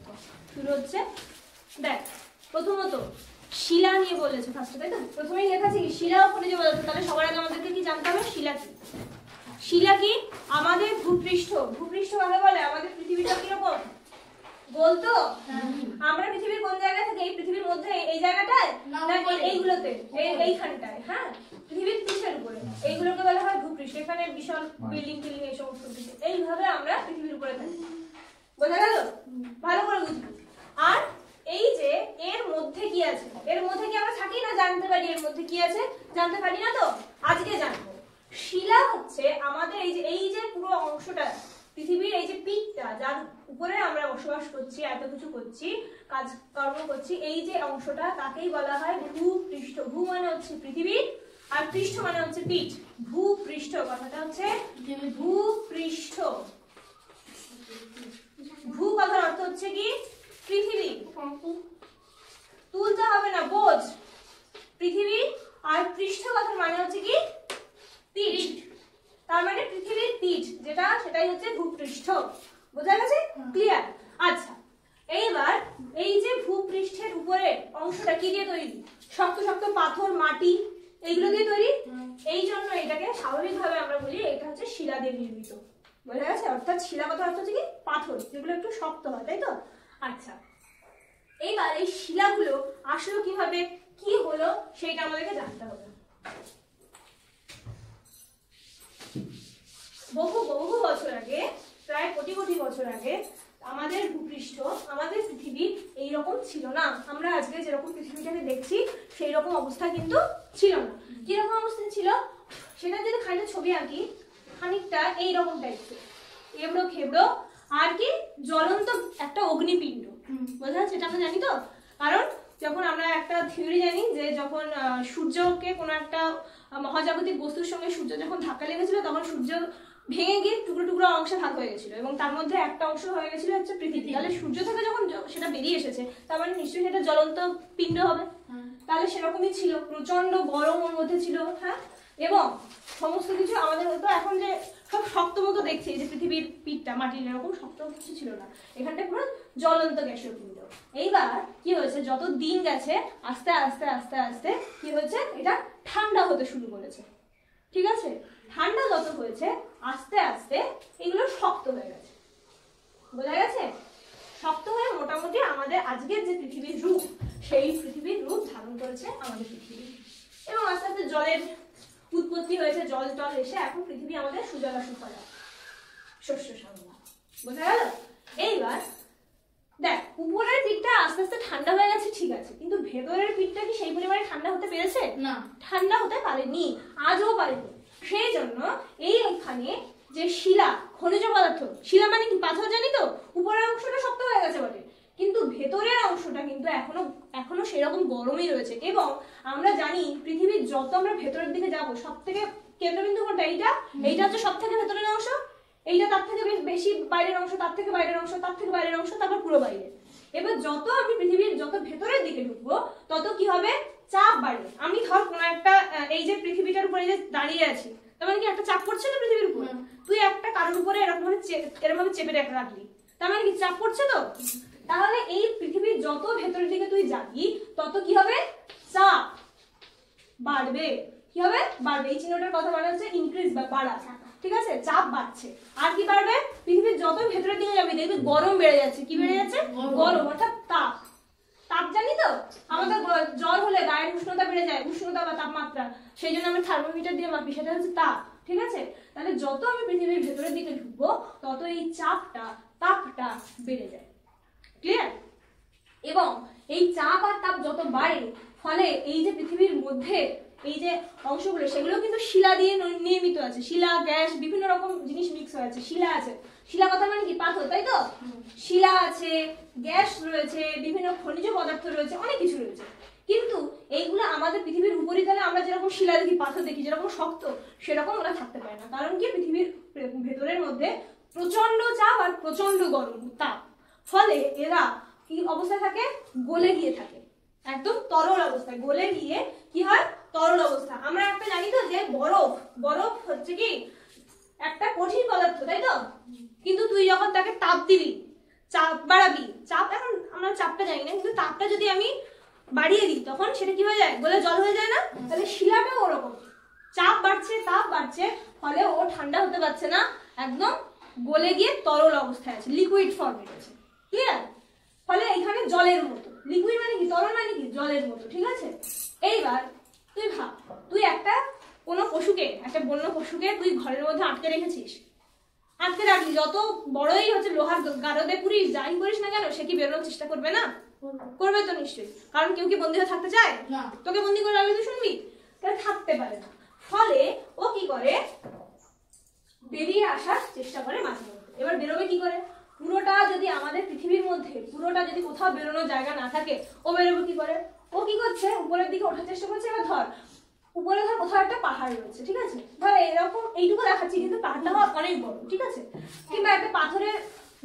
পদার্থ। শুরু হচ্ছে, দেখ প্রথমত শিলা নিয়ে বলেছে ফার্স্টে, তাই তো? প্রথমেই লেখা আছে কি শিলা ও খনিজ পদার্থ। তাহলে সবার আগে আমাদেরকে কি জানতে হবে? শিলা কি। শিলা কি? আমাদের ভূপৃষ্ঠ। ভূপৃষ্ঠ কাকে বলে? আমাদের পৃথিবীটা কিরকম? গোল তো? আমরা পৃথিবীর কোন জায়গায় থাকি? এই পৃথিবীর মধ্যে, এই জায়গাটায় না এইগুলোতে, এইখানটায়, হ্যাঁ পৃথিবীর পৃষ্ঠের উপরে, এইগুলোকে বলা হয় ভূপৃষ্ঠ। এখানে বিশাল বিল্ডিং টিল্ডিং এই সমস্ত কিছু, এইভাবে আমরা পৃথিবীর উপরে থাকি। বোঝা গেল? ভালো করে বুঝবি। আর এই যে এর মধ্যে কি আছে, এর মধ্যে কি আমরা থাকি না জানতে পারি? এর মধ্যে কি আছে জানতে পারি না তো, আজকে জানবো। শিলা হচ্ছে আমাদের এই যে পুরো অংশটা, পৃথিবীর এই যে পিঠটা, যার উপরে আমরা বসবাস করছি, এত কিছু করছি, কাজকর্ম করছি, এই যে অংশটা তাকেই বলা হয় ভূপৃষ্ঠ। ভূ মানে হচ্ছে পৃথিবী, আর পৃষ্ঠ মানে হচ্ছে পিঠ। ভূপৃষ্ঠ কথাটা হচ্ছে ভূপৃষ্ঠ। ভূ কথার অর্থ হচ্ছে কি পৃথিবী, তুলতে হবে না, বোঝ, পৃথিবী। আর পৃষ্ঠ কথার মানে হচ্ছে কি পিঠ, তার মানে পৃথিবীর পিঠ যেটা, সেটাই হচ্ছে ভূপৃষ্ঠ। বোঝা গেছে? ক্লিয়ার? আচ্ছা, এইবার এই যে ভূপৃষ্ঠের উপরে অংশটা কি দিয়ে তৈরি? শক্ত শক্ত পাথর, মাটি, এইগুলো দিয়ে তৈরি। এই জন্য এটাকে স্বাভাবিকভাবে আমরা বলি এটা হচ্ছে শিলা দিয়ে নির্মিত। বোঝা গেছে? অর্থাৎ শিলা কথা অর্থ হচ্ছে কি পাথর, যেগুলো একটু শক্ত হয়, তাই তো? আচ্ছা, এইবার এই শিলাগুলো আসলে কিভাবে, কি হলো, সেটা আমাদেরকে জানতে হবে। বহু বহু বছর আগে, প্রায় কোটি কোটি বছর আগে আমাদের ভূপৃষ্ঠ, আমাদের পৃথিবী এইরকম ছিল না। আমরা আজকে যেরকম পৃথিবীটাকে দেখছি সেই রকম অবস্থা কিন্তু ছিল না। কিরকম অবস্থা ছিল সেটা যদি খানিকটা ছবি আঁকি, খানিকটা এইরকম টাইপের, এবড়ো খেবড়ো, আর কি জ্বলন্ত একটা অগ্নিপিণ্ড। বোঝা যাচ্ছে? এটা আমরা জানি তো, কারণ যখন আমরা একটা থিওরি জানি যে যখন সূর্যকে কোনো একটা মহাজাগতিক বস্তুর সঙ্গে সূর্য যখন ধাক্কা লেগেছিল, তখন সূর্য ভেঙে গিয়ে টুকরো টুকরো অংশে ভাগ হয়ে গেছিল, এবং তার মধ্যে একটা অংশ হয়ে গেছিল হচ্ছে পৃথিবী। তাহলে সূর্য থেকে যখন সেটা বেরিয়ে এসেছে, তার মানে নিশ্চয়ই সেটা জ্বলন্ত পিণ্ড হবে। তাহলে সেরকমই ছিল, প্রচন্ড গরম ওর মধ্যে ছিল, হ্যাঁ। এবং সমস্ত কিছু আমাদের হতো, এখন যে সব শক্ত মতো দেখছি, যে পৃথিবীর পিঠটা মাটির, এরকম শক্ত কিছু ছিল না, এখানটা পুরো জ্বলন্ত গ্যাসীয় পিণ্ড। এইবার কি হয়েছে, যত দিন গেছে আস্তে আস্তে আস্তে আস্তে কি হয়েছে, এটা ঠান্ডা হতে শুরু করেছে। ঠিক আছে? ঠান্ডা যত হয়েছে আস্তে আস্তে এগুলো শক্ত হয়ে গেছে। বোঝা গেছে? শক্ত হয়ে মোটামুটি আমাদের আজকের যে পৃথিবীর রূপ, সেই পৃথিবীর রূপ ধারণ করেছে আমাদের পৃথিবী। এবং আস্তে আস্তে জলের উৎপত্তি হয়েছে, জল টল এসে এখন পৃথিবী আমাদের সুজলা সুফলা, শস্য শ্যামলা। বোঝা গেল? এইবার দেখ, উপরের পিঠটা আস্তে আস্তে ঠান্ডা হয়ে গেছে, ঠিক আছে, কিন্তু ভেতরের পিঠটা কি সেই পরিমাণে ঠান্ডা হতে পেরেছে? না, ঠান্ডা হতে পারেনি, আজও পারেনি। সেই জন্য এইখানে যে শিলা, খনিজ পদার্থ, শিলা মানে কি পাথর, জানি তো, উপরের অংশটা শক্ত হয়ে গেছে বটে, কিন্তু ভেতরের অংশটা কিন্তু এখনো সেরকম গরমই রয়েছে। এবং আমরা জানি পৃথিবীর যত আমরা ভেতরের দিকে যাব, সব থেকে কেন্দ্রবিন্দু কোনটা? এইটা হচ্ছে সব থেকে ভেতরের অংশ, এইটা তার থেকে বেশি বাইরের অংশ, তার থেকে বাইরের অংশ, তার থেকে বাইরের অংশ, তারপর পুরো বাইরে। এবার যত আমি পৃথিবীর যত ভেতরের দিকে ঢুকবো, তত কি হবে, চাপ বাড়বে। আমি ধর কোন একটা, এই যে পৃথিবীটার উপরে যে দাঁড়িয়ে আছি, তার মানে কি একটা চাপ পড়ছে না পৃথিবীর উপর? তুই একটা কারোর উপরে এরকম ভাবে চেপে রাখলি, তার মানে কি চাপ পড়ছে তো? তাহলে এই পৃথিবীর যত ভেতরের দিকে তুই যাবি, তত কি হবে, চাপ বাড়বে। কি হবে? বাড়বে। এই চিহ্নটার কথা মানে হচ্ছে ইনক্রিজ বা বাড়া। ঠিক আছে? চাপ বাড়ছে। আর কি বাড়বে? পৃথিবীর যত ভেতরের দিকে যাবে দেখবি গরম বেড়ে যাচ্ছে। কি বেড়ে যাচ্ছে? গরম, অর্থাৎ তাপ। তাপ জানি তো, আমাদের জ্বর হলে গায়ের উষ্ণতা বেড়ে যায়, উষ্ণতা বা তাপমাত্রা, সেই জন্য আমরা থার্মোমিটার দিয়ে মাপি, সেটা হচ্ছে তাপ। ঠিক আছে? তাহলে যত আমি পৃথিবীর ভেতরের দিকে ঢুকবো, তত এই চাপটা, তাপটা বেড়ে যায়। ক্লিয়ার? এবং এই চাপ আর তাপ যত বাড়ে, ফলে এই যে পৃথিবীর মধ্যে এই যে অংশগুলো, সেগুলো কিন্তু শিলা দিয়ে নির্মিত আছে। শিলা, গ্যাস, বিভিন্ন রকম জিনিস মিক্স হয়ে আছে। শিলা আছে, শিলা কথা মানে কি পাথর, তাই তো? শিলা আছে, গ্যাস রয়েছে, বিভিন্ন খনিজ পদার্থ রয়েছে, অনেক কিছু রয়েছে। কিন্তু এইগুলো আমাদের পৃথিবীর উপরিতলে আমরা যেরকম শিলা দেখি, পাথর দেখি, যেরকম শক্ত, সেরকম ওরা থাকতে পারে না। কারণ কি, পৃথিবীর ভেতরের মধ্যে প্রচন্ড চাপ আর প্রচন্ড গরম তাপ, ফলে এরা কি অবস্থায় থাকে, গলে গিয়ে থাকে, একদম তরল অবস্থায়। গলে গিয়ে কি হয়, তরল অবস্থা। আমরা একটা জানি তো যে বরফ হচ্ছে কি একটা কঠিন পদার্থ, তাই তো? কিন্তু তুই যখন তাকে তাপ দিবি, চাপ বাড়াবি, চাপ আমরা চাপটা জানি না, কিন্তু তাপটা যদি আমি বাড়িয়ে দিই তখন সেটা কি হয়ে যায়, গলে জল হয়ে যায় না? তাহলে শিলাটাও ওরকম, চাপ বাড়ছে তাপ বাড়ছে, ফলে ও ঠান্ডা হতে পারছে না, একদম গলে গিয়ে তরল অবস্থায় আছে, লিকুইড ফর্মে আছে। ক্লিয়ার? ফলে এখানে জলের মতো, লিকুইড মানে কি, তরল মানে কি, জলের মতো। ঠিক আছে? এইবার তুই ভাব, তুই একটা কোনো পশুকে, একটা বন্য পশুকে তুই ঘরের মধ্যে আটকে রেখেছিস, আটকে রাখলি, যত বড়ই হচ্ছে লোহার গারদে পুরিস, যাই করিস না কেন, সে কি বেরোনোর চেষ্টা করবে না? করবে তো নিশ্চয়ই, কারণ কেউ কি বন্দী হয়ে থাকতে চায়? তোকে বন্দী করে রাখলে তুই শুনবি? তাহলে থাকতে পারে না। ফলে ও কি করে, বেরিয়ে আসার চেষ্টা করে মাঝে মধ্যে। এবার বেরোবে কি করে? পুরোটা যদি আমাদের পৃথিবীর মধ্যে পুরোটা যদি কোথাও বেরোনোর জায়গা না থাকে, ও বেরোবে কি করে? ও কি করছে, উপরের দিকে ওঠার চেষ্টা করছে। এবার ধর উপরে ধর কোথাও একটা পাহাড় রয়েছে, ঠিক আছে, ধর এরকম এইটুকু দেখাচ্ছি, কিন্তু পাহাড়টা অনেক বড়, ঠিক আছে, কিংবা একটা পাথরের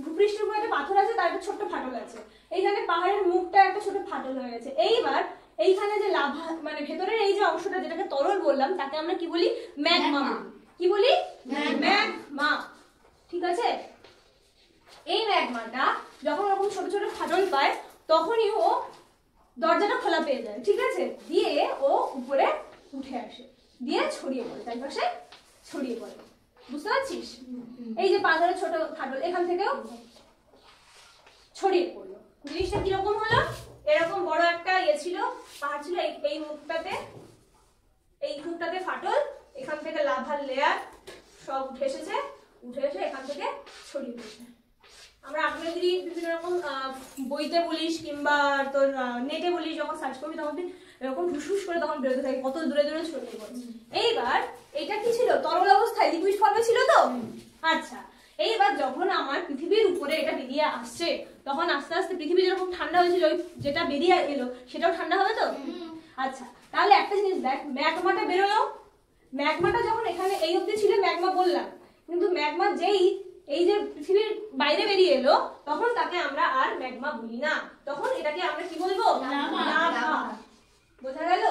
ভূপৃষ্ঠের উপর একটা পাথর আছে, তার একটা ছোট্ট ফাটল আছে, এইখানে পাহাড়ের মুখটা একটা ছোট ফাটল হয়ে গেছে। এইবার এইখানে যে লাভা মানে ভেতরের এই যে অংশটা যেটাকে তরল বললাম, তাকে আমরা কি বলি? ম্যাগমা। কি বলি? ম্যাগমা। ঠিক আছে? এই ম্যাগমাটা যখন ওরকম ছোট ছোট ফাটল পায়, তখনই ও দরজাটা খোলা পেয়ে যায়, ঠিক আছে, দিয়ে ও উপরে উঠে আসে, দিয়ে ছড়িয়ে পড়ে, চারপাশে ছড়িয়ে পড়ে। বুঝতে পারছিস? এই যে পাথরের ছোট ফাটল, এখান থেকেও ছড়িয়ে পড়লো। জিনিসটা কিরকম হলো? এরকম বড় একটা ইয়ে ছিল, পাহাড় ছিল, এই মুখটাতে, এই মুখটাতে ফাটল, এখান থেকে লাভার লেয়ার সব উঠে এসেছে, উঠে এসে এখান থেকে ছড়িয়ে পড়েছে। আমরা আগ্নেয়গিরি বিভিন্ন রকম বইতে বলিস কিংবা তোর নেটে বলিস, যখন সার্চ করবি তখন এরকম হুসহুস করে তখন বেরোতে থাকে, কত দূরে দূরে ছড়িয়ে পড়ে। এইবার এটা কি ছিল? তরল অবস্থায়, লিকুইড ফর্মে ছিল তো। আচ্ছা, এইবার যখন আমার পৃথিবীর উপরে এটা বেরিয়ে আসছে, তখন আস্তে আস্তে পৃথিবী যেরকম ঠান্ডা হয়েছিল, যেটা বেরিয়ে এলো সেটাও ঠান্ডা হবে তো। আচ্ছা, তাহলে একটা জিনিস দেখ, ম্যাগমাটা বেরোলো, ম্যাগমাটা যখন এখানে এই অবধি ছিল ম্যাগমা বললাম, কিন্তু ম্যাগমা যেই এই যে পৃথিবীর বাইরে বেরিয়ে এলো, তখন তাকে আমরা আর ম্যাগমা বলি না, তখন এটাকে আমরা কি বলবো? লাভা। বোঝা গেল?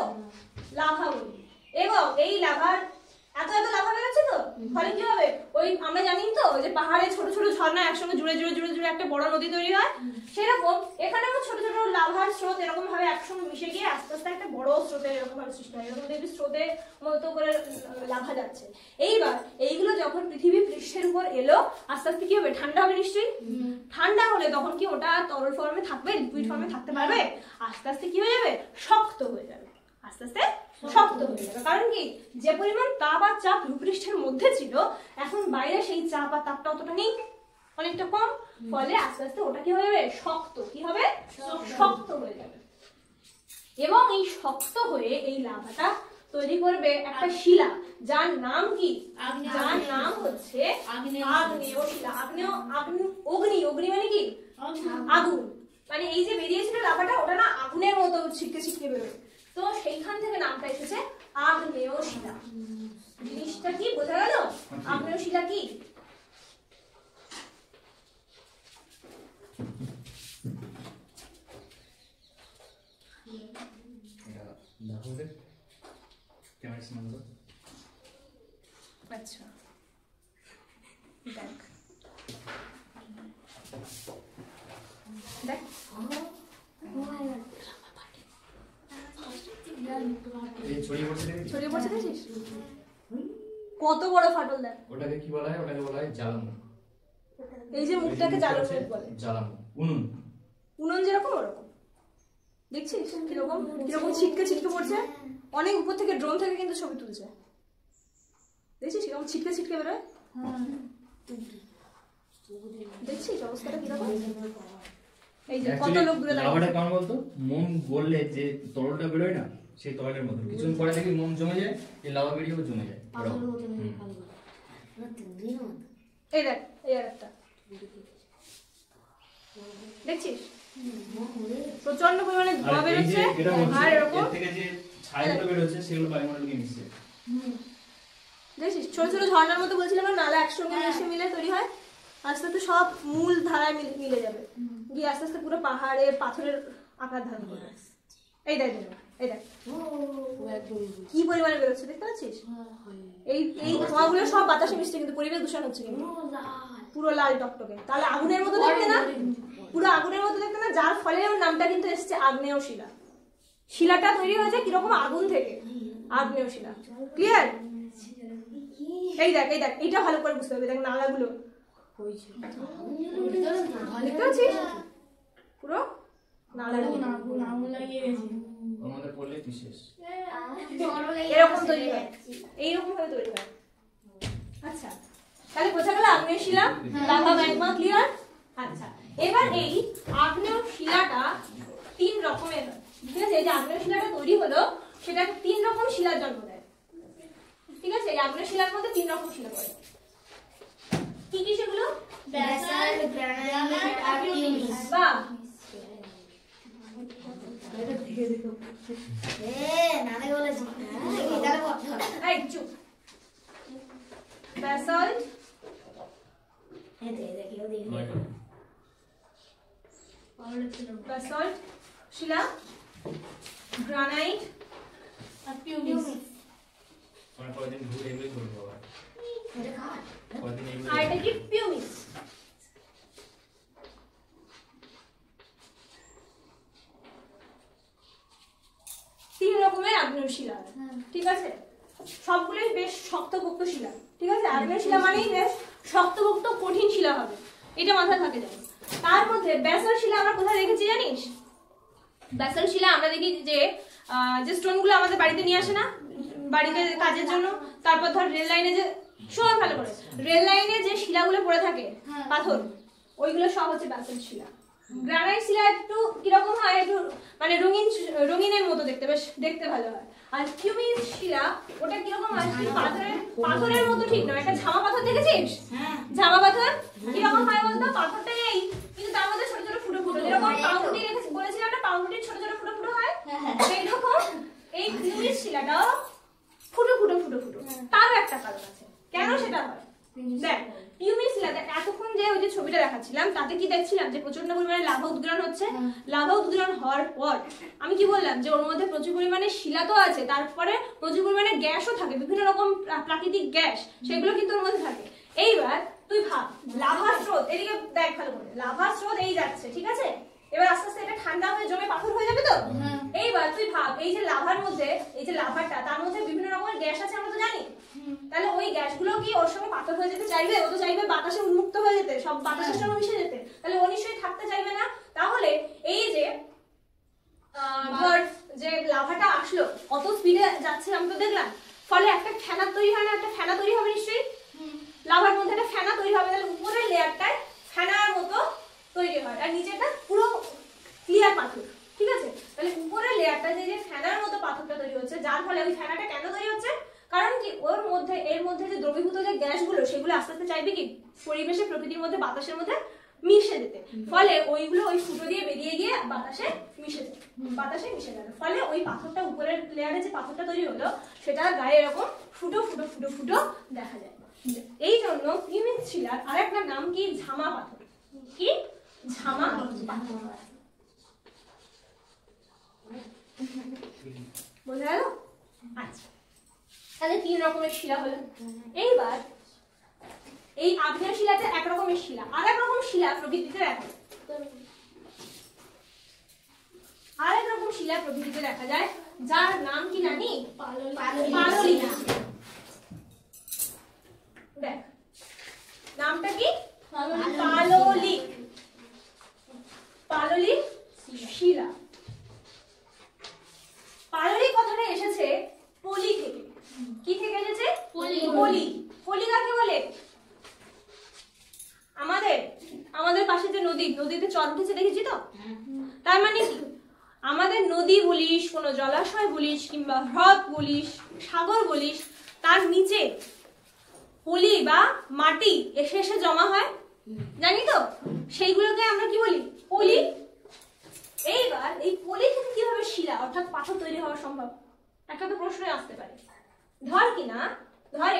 লাভা বলি। এবং এই লাভার এত এত লাভা বেরোচ্ছে তো, ফলে কি হবে? ওই আমরা জানি তো যে পাহাড়ে ছোট ছোট ঝর্ণা একসঙ্গে জুড়ে জুড়ে জুড়ে জুড়ে একটা বড় নদী তৈরি হয়, সেরকম এখানেও ছোট ছোট লাভার স্রোত এরকম ভাবে একসঙ্গে মিশে গিয়ে আস্তে আস্তে একটা বড় স্রোতের এরকম ভাবে সৃষ্টি হয়, এরকম দেখবি স্রোতের মতো করে লাভা যাচ্ছে। এইবার এইগুলো যখন পৃথিবী পৃষ্ঠের উপর এলো, আস্তে আস্তে কি হবে? ঠান্ডা হবে নিশ্চয়ই। ঠান্ডা হলে তখন কি ওটা তরল ফর্মে থাকবে? লিকুইড ফর্মে থাকতে পারবে? আস্তে আস্তে কি হয়ে যাবে? শক্ত হয়ে যাবে, আস্তে আস্তে শক্ত হয়ে যাবে। কারণ কি, যে পরিমাণ তাপ আর চাপ ভূপৃষ্ঠের মধ্যে ছিল, এখন বাইরে সেই চাপ আর তাপটা অতটা নেই, অনেকটা কম, ফলে আস্তে আস্তে ওটা কি হয়ে যাবে? শক্ত। কি হবে? শক্ত হয়ে যাবে। এবং এই শক্ত হয়ে এই লাভাটা তৈরি করবে একটা শিলা, যার নাম কি? যার নাম হচ্ছে আগ্নেয় শিলা। অগ্নি মানে কি? আগুন। মানে এই যে বেরিয়েছিল লাভাটা, ওটা না আগুনের মতো ছিটকে ছিটকে বেরোবে, তো সেইখান থেকে নামটা এসেছে আগ্নেয় শিলা। জিনিসটা কি বোঝা গেল? আগ্নেয় শিলা কি? আচ্ছা, দেখ দেখ, ছড়িয়ে পড়ছে, দেখছিস কত বড় ফাটল? দেখ, ওটাকে কি বলা হয়? ওটাকে বলা হয় জ্বালামুখ। এই যে মুখটাকে জ্বালামুখ বলে। জ্বালামুখ, উনুন। উনুন যেরকম ওরকম, দেখছিস কিরকম কিরকম ছিটকে ছিটকে পড়ছে। অনেক উপর থেকে ড্রোন থেকে কিন্তু ছবি তুলছে, দেখছিস কিরকম ছিটকে ছিটকে বেরোয়। দেখছিস অবস্থাটা কিরকম? এই যে কত লোক দূরে দাঁড়িয়ে। লাভাটা কেমন বলতো? মোম গললে যে তরলটা বেরোয় না, সেই তরলের মতো। কিছুদিন পরে দেখি মোম জমে যায়, এই লাভা বেরিয়েও জমে যায়। এই দেখ, এই আরেকটা দেখছিস, প্রচন্ড পরিমাণে ধোঁয়া বেরোচ্ছে, আর এরকম থেকে যে ছায়াগুলো বেরোচ্ছে সেগুলো বায়ুমণ্ডলে মিশছে। দেখছিস ছোট ছোট ঝর্ণার মতো বলছিলাম না, নালা একসঙ্গে মিশে মিলে তৈরি হয়, আস্তে আস্তে সব মূল ধারায় মিলে যাবে, গিয়ে আস্তে আস্তে পুরো পাহাড়ের পাথরের আকার ধারণ করবে। এই দেখ, এই দেখ কি পরিমাণে বেরোচ্ছে, দেখতে পাচ্ছিস? এই এই ধোঁয়াগুলো সব বাতাসে মিশছে, কিন্তু পরিবেশ দূষণ হচ্ছে কিন্তু পুরো লাল টকটকে। তাহলে আগুনের মতো দেখতে না? পুরো আগুনের মতো দেখতে না? যার ফলে ওর নামটা কিন্তু এসেছে আগ্নেয় শিলা। শিলাটা তৈরি হয়েছে কিরকম, আগুন থেকে, আগ্নেয় শিলা। ক্লিয়ার? এই দেখ এইটা ভালো করে বুঝতে হবে। দেখ নালাগুলো দেখতে পাচ্ছিস, পুরো এরকম তৈরি হয়, এইরকম ভাবে তৈরি হয়। আচ্ছা, তাহলে বোঝা গেল আগ্নেয় শিলা, লাভা, ম্যাগমা। ক্লিয়ার? আচ্ছা, এবার এই আগ্নেয় শিলাটা 3 রকমের হয়। ঠিক আছে, এই যে আগ্নেয় শিলাটা তৈরি হলো সেটা 3 রকম শিলার জন্ম দেয়। ঠিক আছে, এই আগ্নেয় শিলার মধ্যে 3 রকম শিলা পড়ে। কি কি সেগুলো? ব্যাসাল্ট, গ্রানাইট আর পিউমিস। বাহ, নানা বলেছি এটারে করতে হবে। এই চুপ। ব্যাসাল্ট, দেখিও দেখি ব্যাসাল্ট শিলা, গ্রানাইট আর পিউমিস। আর এটা কি? পিউমিস। তিন রকমের আগ্নেয় শিলা। ঠিক আছে, সবগুলোই বেশ শক্তপোক্ত শিলা। ঠিক আছে, আগ্নেয় শিলা মানেই বেশ শক্তপোক্ত কঠিন শিলা হবে, এটা মাথায় থাকে জানো। তার মধ্যে ব্যাসাল্ট শিলা আমরা কোথায় দেখেছি জানিস? ব্যাসাল্ট শিলা আমরা দেখি যে স্টোনগুলো আমাদের বাড়িতে নিয়ে আসে না, বাড়িতে কাজের জন্য। তারপর ধর রেল লাইনে যে, শোন ভালো করে, রেল লাইনে যে শিলাগুলো পড়ে থাকে পাথর, ওইগুলো সব হচ্ছে ব্যাসাল্ট শিলা। গ্রানাইট শিলা একটু কিরকম হয়, একটু মানে রঙিনের মতো দেখতে, বেশ দেখতে ভালো হয়। আর পিউমিস শিলা ওটা কিরকম হয়, পাথরের মতো ঠিক নয়, একটা ঝামা পাথর দেখেছিস? ঝামা পাথর কিরকম হয় বলতো? পাথরটা এই, কিন্তু তার মধ্যে ছোট ছোট ফুটো ফুটো, যেরকম পাউরুটি বলেছিলাম না, পাউরুটির ছোট ছোট ফুটো ফুটো হয়, সেইরকম এই পিউমিস শিলাটাও ফুটো ফুটো ফুটো ফুটো। তারও একটা কারণ আছে কেন সেটা হয়। দেখ, পিউমিস শিলাতে এতক্ষণ যে ওই যে ছবিটা দেখাচ্ছিলাম, তাতে কি দেখছিলাম যে প্রচন্ড পরিমাণে লাভা উদ্গীরণ হচ্ছে। লাভা উদ্গীরণ হওয়ার পর আমি কি বললাম যে ওর মধ্যে প্রচুর পরিমাণে শিলা তো আছে, তারপরে প্রচুর পরিমাণে গ্যাসও থাকে, বিভিন্ন রকম প্রাকৃতিক গ্যাস, সেগুলো কিন্তু ওর মধ্যে থাকে। এইবার তুই ভাব, লাভা স্রোত, এদিকে দেখ ভালো করে, লাভা স্রোত এই যাচ্ছে, ঠিক আছে, এবার আস্তে আস্তে এটা ঠান্ডা হয়ে জমে পাথর হয়ে যাবে তো। এইবার তুই ভাব, এই যে লাভার মধ্যে, এই যে লাভাটা, তার মধ্যে বিভিন্ন রকমের গ্যাস আছে, আমরা তো জানি। তাহলে ওই গ্যাসগুলো কি ওর সঙ্গে পাথর হয়ে যেতে চাইবে? ও তো চাইবে বাতাসে উন্মুক্ত হয়ে যেতে, সব বাতাসের সঙ্গে মিশে যেতে। তাহলে ও নিশ্চয়ই থাকতে চাইবে না। তাহলে এই যে ধর যে লাভাটা আসলো, অত স্পিডে যাচ্ছে আমরা তো দেখলাম, ফলে একটা ফেনা তৈরি হয় না? একটা ফেনা তৈরি হবে নিশ্চয়ই, লাভার মধ্যে একটা ফেনা তৈরি হবে। তাহলে উপরের লেয়ারটায় ফেনার মতো তৈরি হয়, আর নিচেটা পুরো ক্লিয়ার পাথর। ঠিক আছে, তাহলে উপরের লেয়ারটা যে ফেনার মতো পাথরটা তৈরি হচ্ছে, যার ফলে ওই ফেনাটা কেন তৈরি হচ্ছে? কারণ কি, ওর মধ্যে, এর মধ্যে যে দ্রবীভূত যে গ্যাসগুলো, সেগুলো আস্তে আস্তে চাইবে কি পরিবেশে, প্রকৃতির মধ্যে, বাতাসের মধ্যে মিশে যেতে। ফলে ওইগুলো ওই ফুটো দিয়ে বেরিয়ে গিয়ে বাতাসে মিশে যায়, বাতাসে মিশে যাবে। ফলে ওই পাথরটা, উপরের লেয়ারে যে পাথরটা তৈরি হলো, সেটা গায়ে এরকম ফুটো ফুটো ফুটো ফুটো দেখা যায়। এই জন্য পিউমিস শিলার আরেকটা নাম কি? ঝামা পাথর। কি? ঝামা পাথর। বোঝা গেল? আচ্ছা, তাহলে 3 রকমের শিলা হলো। এইবার এই আগ্নেয় শিলাতে এক রকমের শিলা, আর এক রকম শিলা প্রকৃতিতে দেখা যায়। আর এক রকম শিলা প্রকৃতিতে দেখা যায়, যার নাম কি জানি? পাললিক। দেখ, নামটা কি? পাললিক। পাললিক শিলা। পাললিক কথাটা এসেছে পলি থেকে। কি থেকে এসেছে? পলি। পলি কাকে বলে? আমাদের পাশে যে নদীতে চর উঠেছে দেখেছি তো? তার মানে কি, আমাদের নদী বলিস, কোন জলাশয় বলিস, কিংবা হ্রদ বলিস, সাগর বলিস, তার নিচে পলি বা মাটি এসে এসে জমা হয়, জানি তো, সেইগুলোকে আমরা কি বলি? পলি। এইবার এই পলি থেকে কিভাবে শিলা অর্থাৎ পাথর তৈরি হওয়া সম্ভব? একটা তো প্রশ্ন আসতে পারে। ধর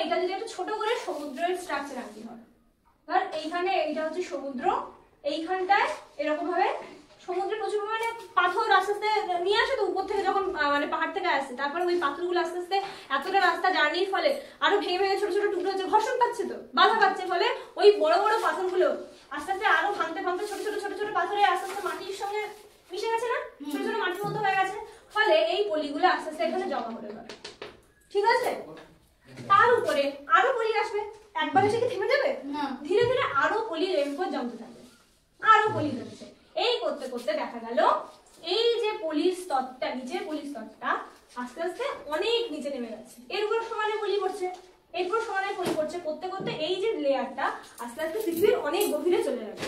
এটা যদি একটা ছোট করে সমুদ্রের স্ট্রাকচার আঁকি, ধর এইখানে এইটা হচ্ছে সমুদ্র, এইখানটায় এরকম ভাবে সমুদ্রে প্রচুর পরিমাণে পাথর আস্তে আস্তে নিয়ে আসে তো উপর থেকে, যখন মানে পাহাড় থেকে আসছে, তারপরে ওই পাথরগুলো আস্তে আস্তে এতটা রাস্তা জার্নির ফলে আরো ভেঙে ভেঙে ছোট ছোট টুকরো হচ্ছে, ঘর্ষণ পাচ্ছে তো, বাধা পাচ্ছে, ফলে ওই বড় বড় পাথরগুলো আস্তে আস্তে আরো ভাঙতে ভাঙতে ছোট ছোট ছোট ছোট পাথরে আস্তে আস্তে মাটির সঙ্গে আস্তে এখানে জমা হতে পারে, ঠিক আছে? তার উপরে আরো পলি আসবে, একবার এসে কি থেমে যাবে না। ধীরে ধীরে আরো পলি এর উপর জমতে থাকবে, আরো পলি জমছে। এই করতে করতে দেখা গেল এই যে পলির স্তরটা, নিচের পলির স্তরটা আস্তে আস্তে অনেক নিচে নেমে যাচ্ছে, এর উপর সমানে পলি পড়ছে, এরপর সমানে পলি পড়ছে, করতে করতে এই যে লেয়ারটা আস্তে আস্তে পৃথিবীর অনেক গভীরে চলে যাবে,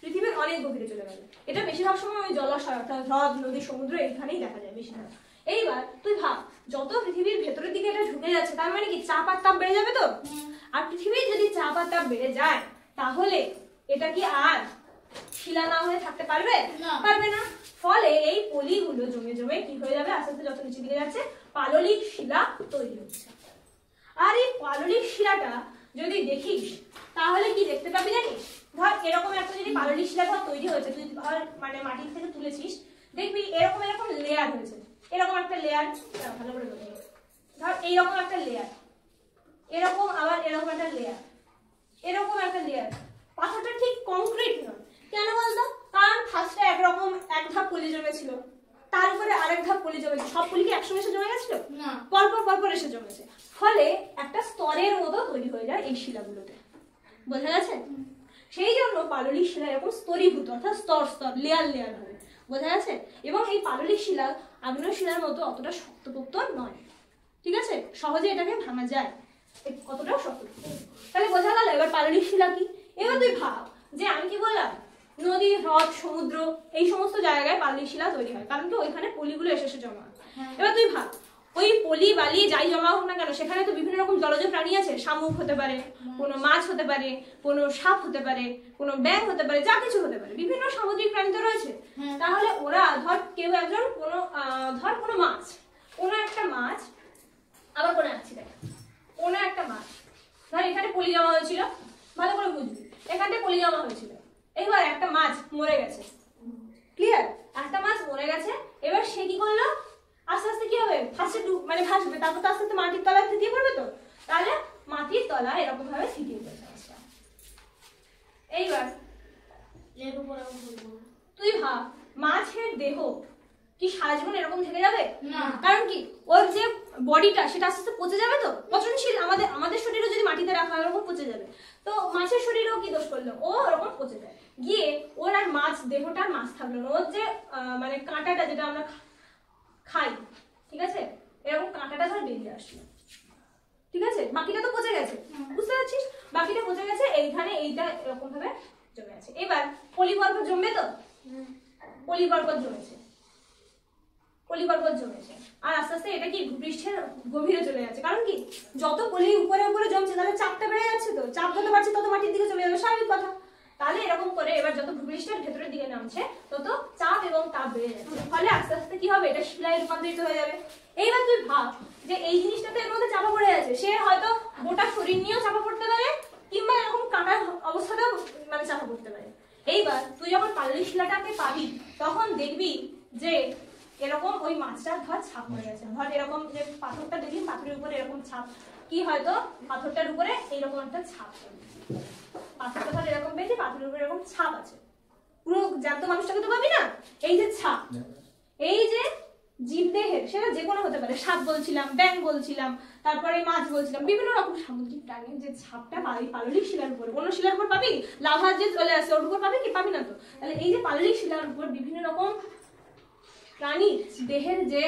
পৃথিবীর অনেক গভীরে চলে গেল। এটা বেশিরভাগ সময় ওই জলাশয় অর্থাৎ হ্রদ, নদী, সমুদ্র এইখানেই দেখা যায় বেশিরভাগ। এইবার তুই ভাব, যত পৃথিবীর ভেতরের দিকে এটা ঢুকে যাচ্ছে তার মানে কি চাপ আর তাপ বেড়ে যাবে তো? আর পৃথিবীর যদি চাপ আর তাপ বেড়ে যায় তাহলে এটা কি আর শিলা না হয়ে থাকতে পারবে? পারবে না। ফলে এই পলিগুলো জমে জমে কি হয়ে যাবে, আস্তে আস্তে যত নিচের দিকে যাচ্ছে পাললিক শিলা তৈরি হচ্ছে। আর এই পাললিক শিলাটা যদি দেখিস তাহলে কি দেখতে পাবি জানিস? ধর এরকম একটা যদি পাললিক শিলা ধর তৈরি হয়েছে, তুই ধর মানে মাটির থেকে তুলেছিস, দেখবি এরকম এরকম লেয়ার হয়েছে, এরকম একটা লেয়ার, ভালো করে বলি, ধর এইরকম একটা লেয়ার, এরকম আবার এরকম একটা লেয়ার, এরকম একটা লেয়ার। পাথরটা ঠিক কংক্রিট নয়, কেন বলতো? কারণ ফার্স্টে একরকম এক ধাপ পলি জমেছিল, তার উপরে আরেক ধাপ পলি জমেছে, সব পলি কি একসঙ্গে এসে জমে গেছিল? না, পরপর পরপর এসে জমেছে, ফলে একটা স্তরের মতো তৈরি হয়ে যায় এই শিলাগুলোতে, বোঝা গেছে? সেই জন্য পাললিক শিলা এরকম স্তরীভূত অর্থাৎ স্তর স্তর লেয়ার লেয়ার হবে, বোঝা গেছে? এবং এই পাললিক শিলা আগ্নেয় শিলার মতো অতটা শক্তপোক্ত নয়, ঠিক আছে? সহজে এটাকে ভাঙা যায়, অতটাও শক্তপোক্ত। তাহলে বোঝা গেল এবার পাললিক শিলা কি। এবার তুই ভাব যে আমি কি বললাম, নদী, হ্রদ, সমুদ্র এই সমস্ত জায়গায় পাললিক শিলা তৈরি হয়, কারণ কি ওইখানে পলিগুলো এসে এসে জমা হয়। এবার তুই ভাব ওই পলি বালি যাই জমা হোক না কেন, সেখানে তো বিভিন্ন রকম জলজ প্রাণী আছে, শামুক হতে পারে, কোনো মাছ হতে পারে, কোনো সাপ হতে পারে, কোনো ব্যাঙ হতে পারে, যা কিছু হতে পারে, বিভিন্ন সামুদ্রিক প্রাণী তো রয়েছে। তাহলে ওরা ধর কেউ একজন কোনো ধর কোনো মাছ, কোনো একটা মাছ, আবার কোনো আসছি দেখ, কোনো একটা মাছ ধর এখানে পলি জমা হয়েছিল, ভালো করে বুঝবি, এখানটা পলি জমা হয়েছিল, এবার একটা মাছ মরে গেছে, ক্লিয়ার? একটা মাছ মরে গেছে, এবার সে কি করলো, আস্তে আস্তে কি হবে, ফার্স্টে মানে ভাসবে, তারপর তো আস্তে আস্তে মাটির তলায় থিতিয়ে পড়বে, তো তাহলে মাটির তলায় এরকম ভাবে থিতিয়ে পড়বে। এইবার এর উপর আমি বলবো, তুই ভাব মাছের দেহ কি সারা জীবন এরকম থেকে যাবে? না। কারণ কি ওর যে বডিটা সেটা আস্তে আস্তে পচে যাবে, তো পচনশীল, আমাদের শরীরও যদি মাটিতে রাখা হয় ওরকম পচে যাবে, তো মাছের শরীরেও কি দোষ করলো, ও ওরকম পচে যায়, গিয়ে ওর আর মাছ দেহটার মাছ থাকলো না, ওর যে মানে কাঁটাটা যেটা আমরা খাই, ঠিক আছে, এরকম কাঁটাটা ধর বেরিয়ে আসলো, ঠিক আছে? বাকিটা তো পচে গেছে, বুঝতে পারছিস? বাকিটা পচে গেছে, এইখানে এইটা এরকম ভাবে জমে আছে। এবার পলিপর্বত জমবে, তো পলিপর্বত জমেছে, পলিপর্বত জমেছে, আর আস্তে আস্তে এটা কি ভূপৃষ্ঠের গভীরে চলে যাচ্ছে, কারণ কি যত পলি উপরে উপরে জমছে তাহলে চাপটা বেড়ে যাচ্ছে, তো চাপ যত বাড়ছে তত মাটির দিকে চলে যাবে, স্বাভাবিক কথা। তাহলে এরকম করে এবার যত ভূপৃষ্ঠের ভেতরের দিকে নামছে তত চাপ এবং তাপ বেড়ে যাচ্ছে, ফলে আস্তে আস্তে কি হবে, এটা শিলায় রূপান্তরিত হয়ে যাবে। এইবার তুই ভাব যে এই জিনিসটাতে এর মধ্যে চাপা পড়ে আছে, সে হয়তো গোটা শরীর নিয়েও চাপা পড়তে পারে, কিংবা এরকম কাঁটার অবস্থাতেও মানে চাপা পড়তে পারে। এইবার তুই যখন পাললিক শিলাটাকে পাবি তখন দেখবি যে এরকম ওই মাছটার ধর ছাপ হয়ে গেছে, ধর এরকম যে পাথরটা দেখবি, পাথরের উপরে এরকম ছাপ, কি হয়তো পাথরটার উপরে এইরকম একটা ছাপ, পাথরটা ধর এরকম পেয়েছি, পাথরের উপরে এরকম ছাপ আছে, পুরো জ্যান্ত মানুষটাকে তো পাবি না, এই যে ছাপ, এই যে জীবদেহের, সেটা যে কোনো হতে পারে, সাপ বলছিলাম, ব্যাঙ বলছিলাম, তারপরে মাছ বলছিলাম, বিভিন্ন রকম সামুদ্রিক প্রাণীর যে ছাপটা পাললিক শিলার উপর, অন্য শিলার উপর পাবি, লাভা যে চলে আসে ওর উপর পাবি কি, পাবি না তো। তাহলে এই যে পাললিক শিলার উপর বিভিন্ন রকম প্রাণীর দেহের যে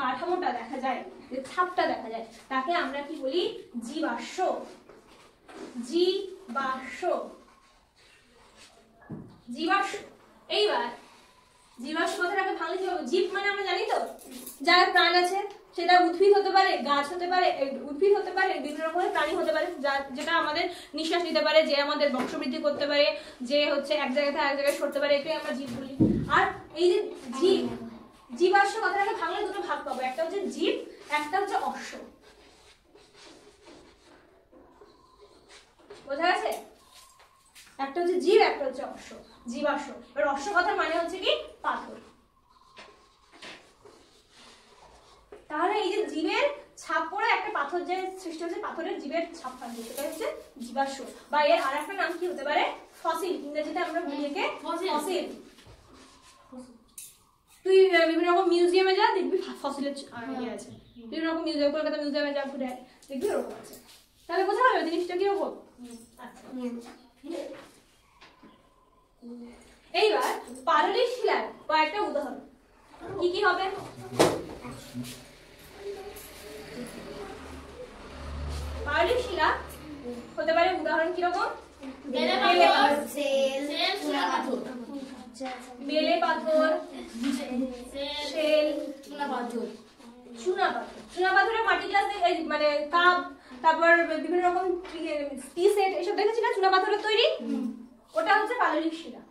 কাঠামোটা দেখা যায়, যে ছাপটা দেখা যায়, তাকে আমরা কি বলি, জীবাশ্ম। জীবাশ্ম, জীবাশ্ম। এইবার জীবাশ্ম কথাটাকে ভাঙলে কি হবে, জীব মানে আমরা জানি তো যার প্রাণ আছে, সেটা উদ্ভিদ হতে পারে, গাছ হতে পারে, উদ্ভিদ হতে পারে, বিভিন্ন রকমের প্রাণী হতে পারে, যেটা আমাদের নিঃশ্বাস নিতে পারে, যে আমাদের বংশবৃদ্ধি করতে পারে, যে হচ্ছে এক জায়গা থেকে আরেক জায়গায় সরতে পারে, এটাই আমরা জীব বলি। আর এই যে জীব, জীবাশ্ম কথাটাকে ভাঙলে দুটো ভাগ পাবো, একটা হচ্ছে জীব, একটা হচ্ছে অশ্ব, বোঝা গেছে? একটা হচ্ছে জীব, একটা হচ্ছে অশ্ব, জীবাশ্ম। এবার অশ্ব কথার মানে হচ্ছে কি, পাথর। তাহলে এই যে জীবের ছাপ পড়ে একটা পাথর যে সৃষ্টি হচ্ছে, পাথরের জীবের ছাপ থাকবে, সেটা হচ্ছে জীবাশ্ম, বা এর আর একটা নাম কি হতে পারে, ফসিল, ইংরেজিতে আমরা বলি একে ফসিল। তুই বিভিন্ন রকম মিউজিয়ামে যা, দেখবি ফসিলের ইয়ে আছে। বিভিন্ন রকম মিউজিয়াম, কলকাতা মিউজিয়ামে যা, ঘুরে দেখবি ওরকম আছে। তাহলে বোঝা যাবে জিনিসটা কিরকম। আচ্ছা, এইবার পাললিক শিলার কয়েকটা উদাহরণ কি কি হবে। পাললিক শিলা হতে পারে উদাহরণ কিরকম, বেলে বেলে পাথর, পাথর, সেল, চুনা পাথর, বেলে পাথর, শেল, চুনা পাথর। চুনা পাথর। চুনা পাথরের মাটি ক্লাসে মানে কাপ, তারপর বিভিন্ন রকম টি সেট এসব দেখেছি না চুনা পাথরের তৈরি, ওটা হচ্ছে পাললিক শিলা।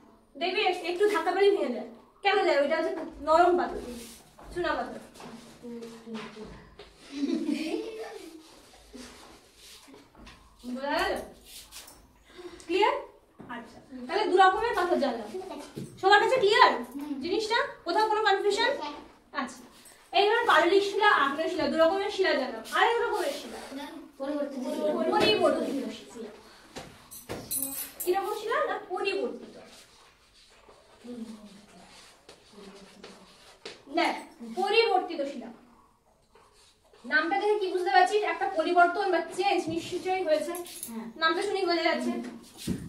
দেখবি একটু ধাক্কা পেলে ভেঙে যায়, কেন যায়, ওইটা হচ্ছে নরম পাথর, চুনা পাথর। বোঝা গেল, ক্লিয়ার। আচ্ছা, তাহলে দু রকমের পাথর জানলাম, সবার কাছে ক্লিয়ার জিনিসটা, কোথাও কোনো কনফিউশন? আচ্ছা, এই ধরনের পাললিক শিলা, আগ্নেয় শিলা, দু রকমের শিলা জানলাম। আরেক রকমের শিলা পরিবর্তিত শিলা। কিরকম শিলা না, পরিবর্তিত। দেখ, পরিবর্তিত শিলা নামটা দেখে কি বুঝতে পারছিস, একটা পরিবর্তন বা চেঞ্জ নিশ্চয়ই হয়েছে, নামটা শুনেই বোঝা যাচ্ছে।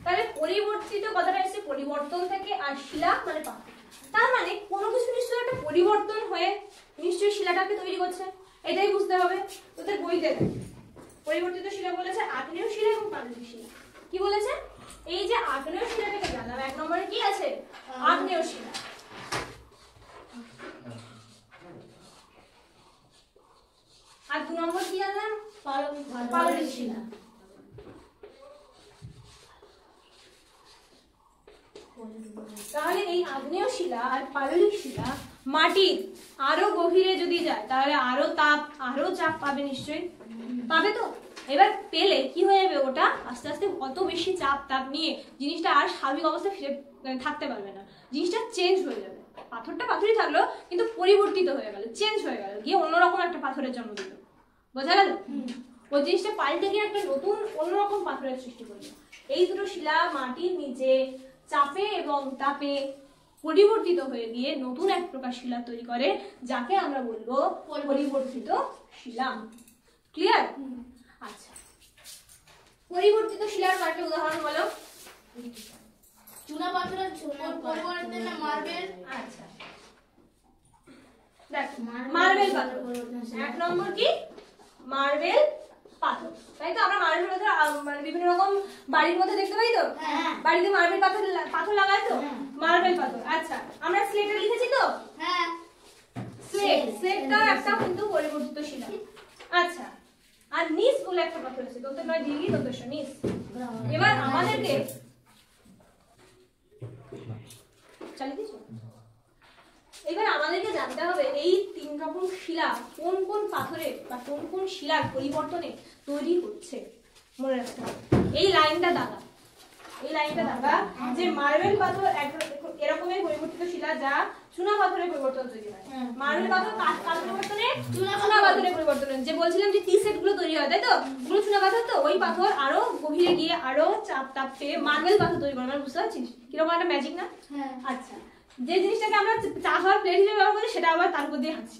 তাহলে পরিবর্তিত কথাটা এসেছে পরিবর্তন থেকে, আর শিলা মানে পাথর। তার মানে কোনো কিছু নিশ্চয়ই একটা পরিবর্তন হয়ে নিশ্চয়ই শিলাটাকে তৈরি করছে, এটাই বুঝতে হবে। তোদের বইতে পরিবর্তিত শিলা বলেছে আগ্নেয় শিলা এবং পাললিক শিলা। কি বলেছে, এই যে আগ্নেয় শিলাটাকে জানলাম, এক নম্বরে কি আছে, আগ্নেয় শিলা। আর দু নম্বর কি জানলাম, পাললিক শিলা। তাহলে এই আগ্নেয় শিলা আর পাললিক শিলা মাটির আরো গভীরে যদি যায় তাহলে আরো তাপ, আরো চাপ পাবে, নিশ্চয়ই পাবে। তো এবার পেলে কি হয়ে যাবে, ওটা আস্তে আস্তে অত বেশি চাপ তাপ নিয়ে জিনিসটা আর স্বাভাবিক অবস্থায় ফিরে থাকতে পারবে না, জিনিসটা চেঞ্জ হয়ে যাবে। পাথরটা পাথরই থাকলো কিন্তু পরিবর্তিত হয়ে গেল, চেঞ্জ হয়ে গেল, গিয়ে অন্যরকম একটা পাথরের জন্ম দিল। বোঝা গেল, ওই জিনিসটা পাল্টে গিয়ে একটা নতুন অন্যরকম পাথরের সৃষ্টি করলো। এই দুটো শিলা মাটির নিচে চাপে এবং তাপে পরিবর্তিত হয়ে গিয়ে নতুন এক প্রকার শিলা তৈরি করে, যাকে আমরা বলবো পরিবর্তিত শিলা। ক্লিয়ার? আচ্ছা, পরিবর্তিত শিলার কয়েকটা উদাহরণ বলো। চুনা পাথরের পরিবর্তে না মার্বেল। আচ্ছা, দেখ মার্বেল পাথর, এক নম্বর কি মার্বেল পাথর, তাই তো? আমরা মার্বেল পাথর মানে বিভিন্ন রকম বাড়ির মধ্যে দেখতে পাই তো, বাড়িতে মার্বেল পাথর লাগায় তো, মার্বেল পাথর। আচ্ছা, আমরা স্লেটে লিখেছি তো, হ্যাঁ, স্লেটটা একটা কিন্তু পরিবর্তিত শিলা। আচ্ছা, আর নিস বলে একটা পাথর আছে, তোদের নয় দিঘি তোদের নিস। এবার আমাদেরকে চালিয়ে দিছো, এবার আমাদেরকে জানতে হবে এই তিন রকম শিলা কোন কোন পাথরের বা কোন কোন শিলার পরিবর্তনে তৈরি হচ্ছে। মনে রাখতে হবে এই লাইনটা দাদা, এই লাইনটা দাদা, যে মার্বেল পাথর এরকমের পরিবর্তিত শিলা যা চুনা পাথরের পরিবর্তন তৈরি হয়। মার্বেল পাথর কার পরিবর্তনে, চুনা পাথরের পরিবর্তনে। যে বলছিলাম যে টি সেট গুলো তৈরি হয়, তাই তো? ওগুলো চুনা পাথর, তো ওই পাথর আরো গভীরে গিয়ে আরো চাপ তাপ পেয়ে মার্বেল পাথর তৈরি করে। মানে বুঝতে পারছিস কিরকম একটা ম্যাজিক না? আচ্ছা, যে জিনিসটাকে আমরা চা খাওয়ার প্লেট হিসেবে ব্যবহার করি সেটা আবার তার উপর দিয়ে হাঁটছি।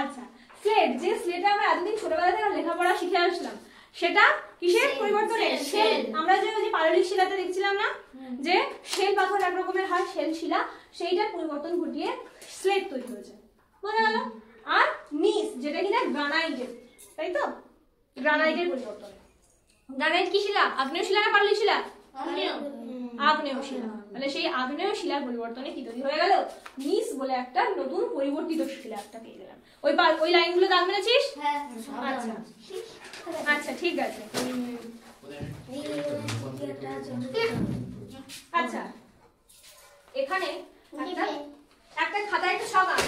আচ্ছা, স্লেট, যে স্লেটে আমরা এতদিন ছোটবেলা থেকে লেখাপড়া শিখে আসলাম, সেটা কিসের পরিবর্তনে? শেল। আমরা যে ওই যে পাললিক শিলাতে দেখছিলাম না যে শেল পাথর এক রকমের হয়, শেল শিলা, সেইটার পরিবর্তন ঘটিয়ে স্লেট তৈরি হয়েছে। বোঝা গেল? আর নিস যেটা কিনা গ্রানাইটের, তাই তো? গ্রানাইটের পরিবর্তন। গ্রানাইট কি শিলা? আগ্নেয় শিলা না পাললিক শিলা? আগ্নেয় শিলা। তাহলে সেই আগ্নেয় শিলার পরিবর্তনে কি তৈরি হয়ে গেল? নিস বলে একটা নতুন পরিবর্তিত শিলা একটা পেয়ে গেলাম। ওই লাইনগুলো দাগ মেরেছিস? আচ্ছা আচ্ছা, ঠিক আছে। আচ্ছা, এখানে একটা খাতায় একটা ছক আঁক।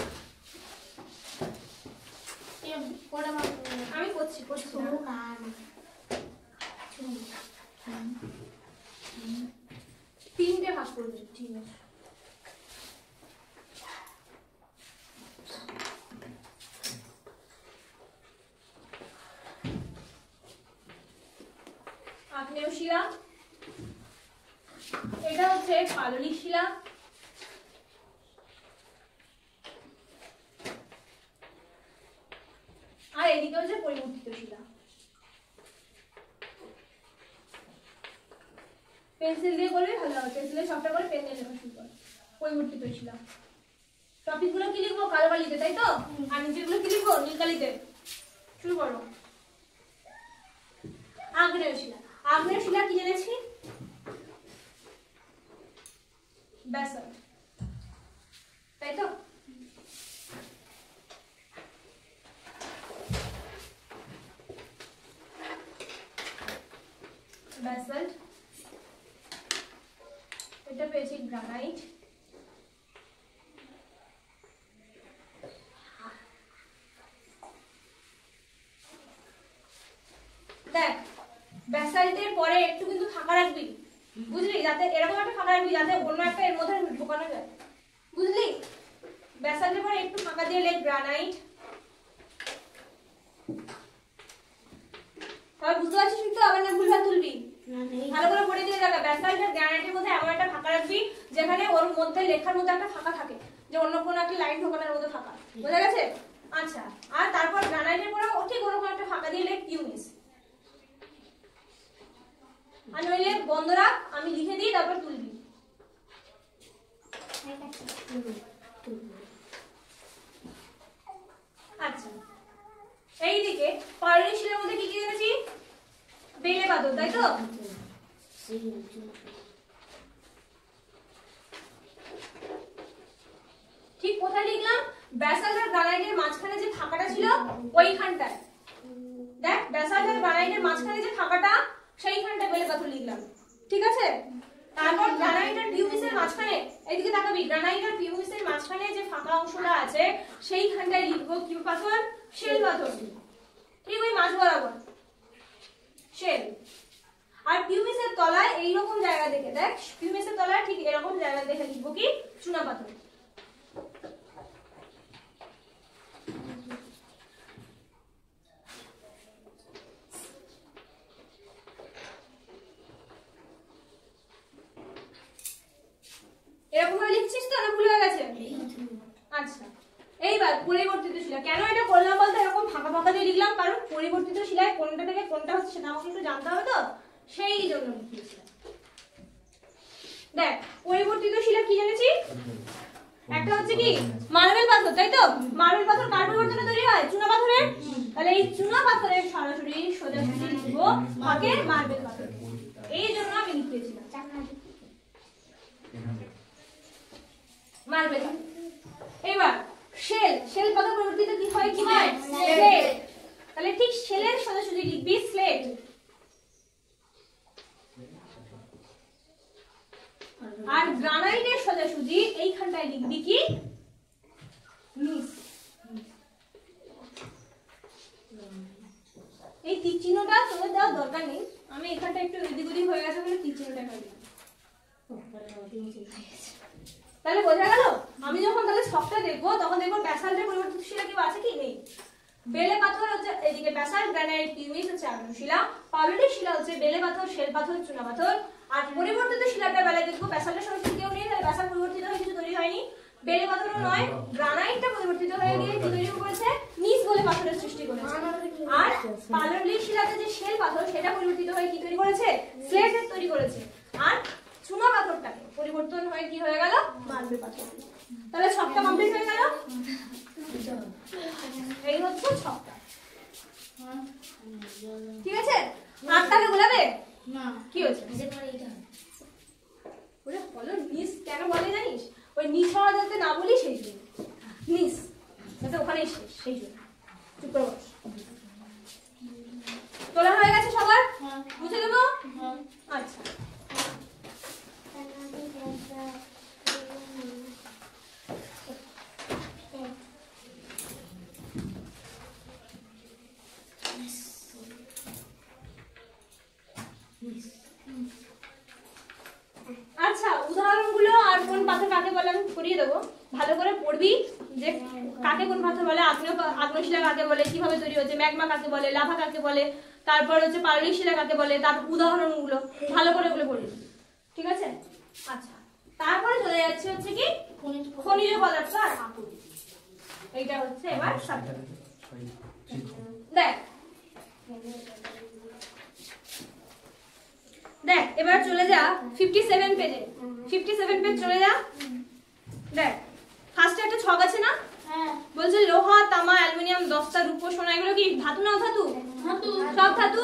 আমি করছি তিনটে ভাগ করবি, ঠিক আছে? আগ্নেয় শিলা, এটা হচ্ছে পাললিক শিলা, এদিকে হচ্ছে পরিবর্তিত শিলা। পেন্সিল দিয়ে বললে ভালো হবে, পেন্সিলে সবটা করে পেন দিয়ে লেখা শুরু কর। পরিবর্তিত শিলা টপিক গুলো কি লিখবো? কালো কালিতে, তাই তো? আর নিচেগুলো কি লিখবো? নীল কালিতে। শুরু করো। আগ্নেয় শিলা। আগ্নেয় শিলা কি জেনেছি? ব্যাসল্ট, তাই তো? ব্যাসল্ট, এটা পেয়েছি গ্রানাইট, দেখ ব্যাসল্টের পরে একটু কিন্তু ফাঁকা রাখবি, বুঝলি? যাতে এরকম একটা ফাঁকা রাখবি যাতে অন্য একটা এর মধ্যে ঢোকানো যায়, বুঝলি? ব্যাসল্টের পরে একটু ফাঁকা দিয়ে লেখ গ্রানাইট। তাহলে বুঝতে পারছিস কিন্তু আবার না ভুলভাল তুলবি, ভালো করে পড়ে দিয়ে দেখা। ব্যাসল্ট আর গ্রানাইটের মধ্যে এমন একটা ফাঁকা রাখবি যেখানে ওর মধ্যে লেখার মধ্যে একটা ফাঁকা থাকে, যে অন্য কোনো একটা লাইন ঢোকানোর মধ্যে ফাঁকা, বোঝা গেছে? আচ্ছা, আর তারপর গ্রানাইটের পরে ঠিক ওরকম একটা ফাঁকা দিয়ে লেখ পিউমিস। আর নইলে বন্ধ রাখ, আমি লিখে দিই তারপর তুলবি। আচ্ছা, এইদিকে পাললিক শিলার মধ্যে কি কি জেনেছি? বেলে পাথর, তাই তো? ঠিক কোথায় লিখলাম? ব্যাসল্ট আর গ্রানাইটের মাঝখানে যে ফাঁকাটা ছিল ওইখানটায়। দেখ ব্যাসল্ট আর গ্রানাইটের মাঝখানে যে ফাঁকাটা সেইখানটায় বেলে পাথর লিখলাম, ঠিক আছে? তারপর গ্রানাইট আর পিউমিসের মাঝখানে, এইদিকে তাকাবি, গ্রানাইট আর পিউমিসের মাঝখানে যে ফাঁকা অংশটা আছে সেইখানটায় লিখবো কি পাথর? শেল পাথর, ঠিক ওই মাঝ বরাবর শেল। আর পিউমিসের তলায় এইরকম জায়গা দেখে, দেখ পিউমিসের তলায় ঠিক এরকম জায়গা দেখে লিখবো কি? চুনা পাথর। এরকম ভাবে লিখছিস তো, না ভুল হয়ে গেছে? আচ্ছা, এইবার পরিবর্তিত শিলা। কেন এটা করলাম বলতে? এরকম ফাঁকা ফাঁকা দিয়ে লিখলাম কারণ পরিবর্তিত শিলায় কোনটা থেকে কোনটা হচ্ছে সেটা আমাকে একটু জানতে হবে, তো সেই জন্য লিখেছিলাম। দেখ পরিবর্তিত শিলা কি জেনেছি? একটা হচ্ছে কি মার্বেল পাথর, তাই তো? মার্বেল পাথর কার পরিবর্তনে তৈরি হয়? চুনা পাথরের। তাহলে এই চুনা পাথরের সরাসরি সোজাসুজি লিখবো কাকে? মার্বেল পাথর। এই জন্য আমি লিখেছিলাম মার্বেল। এবার শেল, শেল পাথর পরিবর্তিত কি হয়? কি হয়? স্লেট। তাহলে ঠিক শেলের সোজাসুজি লিখবি স্লেট। আর গ্রানাইটের সোজাসুজি এইখানটায় লিখবি কি? নিস। এই তীর চিহ্নটা তোদের দেওয়ার দরকার নেই, আমি এখানটা একটু এদিক ওদিক হয়ে গেছে বলে তীর চিহ্নটা দিলাম। তাহলে বোঝা গেল? আমি যখন তাহলে ছকটা দেখবো তখন দেখবো ব্যাসল্টের পরিবর্তিত শিলা কি আছে কি? নেই। বেলে পাথর হচ্ছে এদিকে ব্যাসল্ট, গ্রানাইট, পিউমিস হচ্ছে আগ্নেয় শিলা, পাললিক শিলা হচ্ছে বেলে পাথর, শেল পাথর, চুনা পাথর। আর পরিবর্তিত শিলাটা বেলা দেখবো ব্যাসল্টের সঙ্গে কেউ নেই, তাহলে ব্যাসল্ট পরিবর্তিত হয়ে কিছু তৈরি হয়নি। বেলে পাথরও নয়, গ্রানাইটটা পরিবর্তিত হয়ে গিয়ে কি তৈরি করেছে? নিস বলে পাথরের সৃষ্টি করেছে। আর পাললিক শিলাতে যে শেল পাথর সেটা পরিবর্তিত হয়ে কি তৈরি করেছে? স্লেট তৈরি করেছে। আর চুনা পাথরটাকে পরিবর্তন হয়ে কি হয়ে গেল? মার্বেল পাথর। তাহলে ছকটা কমপ্লিট হয়ে গেল। এই হচ্ছে ছকটা, ঠিক আছে? আটটাকে গোলাবে না কি হচ্ছে? ওরে বলো নিস কেন বলে জানিস? ওই নিস হওয়া যাতে না বলি সেই জন্য নিস, যাতে ওখানেই শেষ, সেই জন্য। চুপ করে বস। তোলা হয়ে গেছে সবার? বুঝে দেবো? আচ্ছা, আচ্ছা উদাহরণগুলো আর কোন পাথর কাকে বলে আমি করিয়ে দেবো, ভালো করে পড়বি যে কাকে কোন পাথর বলে, আগ্নেয় শিলা কাকে বলে, কিভাবে তৈরি হচ্ছে, ম্যাগমা কাকে বলে, লাভা কাকে বলে, তারপর হচ্ছে পাললিক শিলা কাকে বলে, তার উদাহরণগুলো ভালো করে ওগুলো পড়বি, ঠিক আছে? আচ্ছা, তারপরে চলে যাচ্ছে হচ্ছে কি খনিজ পদার্থ আর আকরিক। এইটা হচ্ছে এবার সাবজেক্ট। দেখ দেখ এবার চলে যা 57 পেজে। 57 পেজ চলে যা। দেখ ফার্স্টে একটা ছক আছে না, হ্যাঁ বলছে লোহা, তামা, অ্যালুমিনিয়াম, দস্তা, রূপো, সোনা, এগুলো কি ধাতু না অধাতু? ধাতু। সব ধাতু।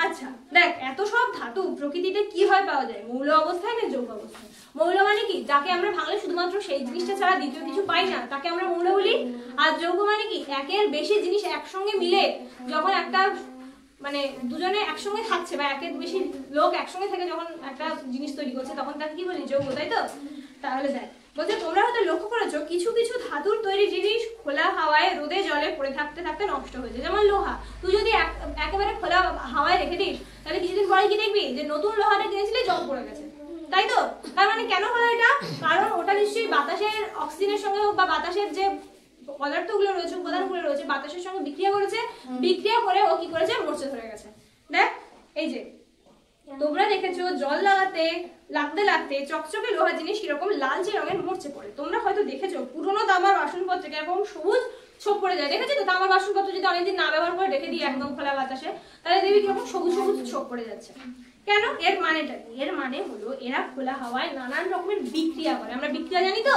আচ্ছা দেখ এত সব ধাতু প্রকৃতিতে কি হয় পাওয়া যায়? মৌল অবস্থায় না যৌগ অবস্থায়? মৌল মানে কি? যাকে আমরা ভাঙলে শুধুমাত্র সেই জিনিসটা ছাড়া দ্বিতীয় কিছু পাই না, তাকে আমরা মৌল বলি। আর যৌগ মানে কি? একের বেশি জিনিস একসঙ্গে মিলে যখন একটা মানে দুজনে একসঙ্গে থাকছে বা একের বেশি লোক একসঙ্গে থেকে যখন একটা জিনিস তৈরি করছে তখন তাকে কি বলি? যৌগ, তাই তো? তাহলে দেখ বলছে তোমরা হয়তো লক্ষ্য করেছো কিছু কিছু ধাতুর তৈরি জিনিস খোলা হাওয়ায় রোদে জলে পড়ে থাকতে থাকতে নষ্ট হয়ে যায়। যেমন লোহা, তুই যদি একেবারে খোলা হাওয়ায় রেখে দিস তাহলে কিছুদিন পরে কি দেখবি যে নতুন লোহাটা কিনেছিলি জং পড়ে গেছে, তাই তো? তার মানে কেন হলো এটা? কারণ ওটা নিশ্চয়ই বাতাসের অক্সিজেনের সঙ্গে বা বাতাসের যে পদার্থগুলো রয়েছে, উপাদানগুলো রয়েছে, বাতাসের সঙ্গে বিক্রিয়া করেছে, বিক্রিয়া করে ও কি করেছে? মরচে ধরে গেছে। দেখ এই যে তোমরা দেখেছো জল লাগতে লাগতে চকচকে লোহা জিনিস কিরকম লালচে রঙের মরচে পড়ে। তোমরা হয়তো দেখেছো পুরনো তামার বাসনপত্রে কিরকম সবুজ ছোপ পড়ে যায়। দেখেছো তো তামার বাসনপত্র যদি অনেকদিন না ব্যবহার করে রেখে দিই একদম খোলা বাতাসে, তাহলে দেখবি কিরকম সবুজ সবুজ ছোপ পড়ে যাচ্ছে। কেন? এর মানেটা কি? এর মানে হলো এরা খোলা হাওয়ায় নানান রকমের বিক্রিয়া করে। আমরা বিক্রিয়া জানি তো,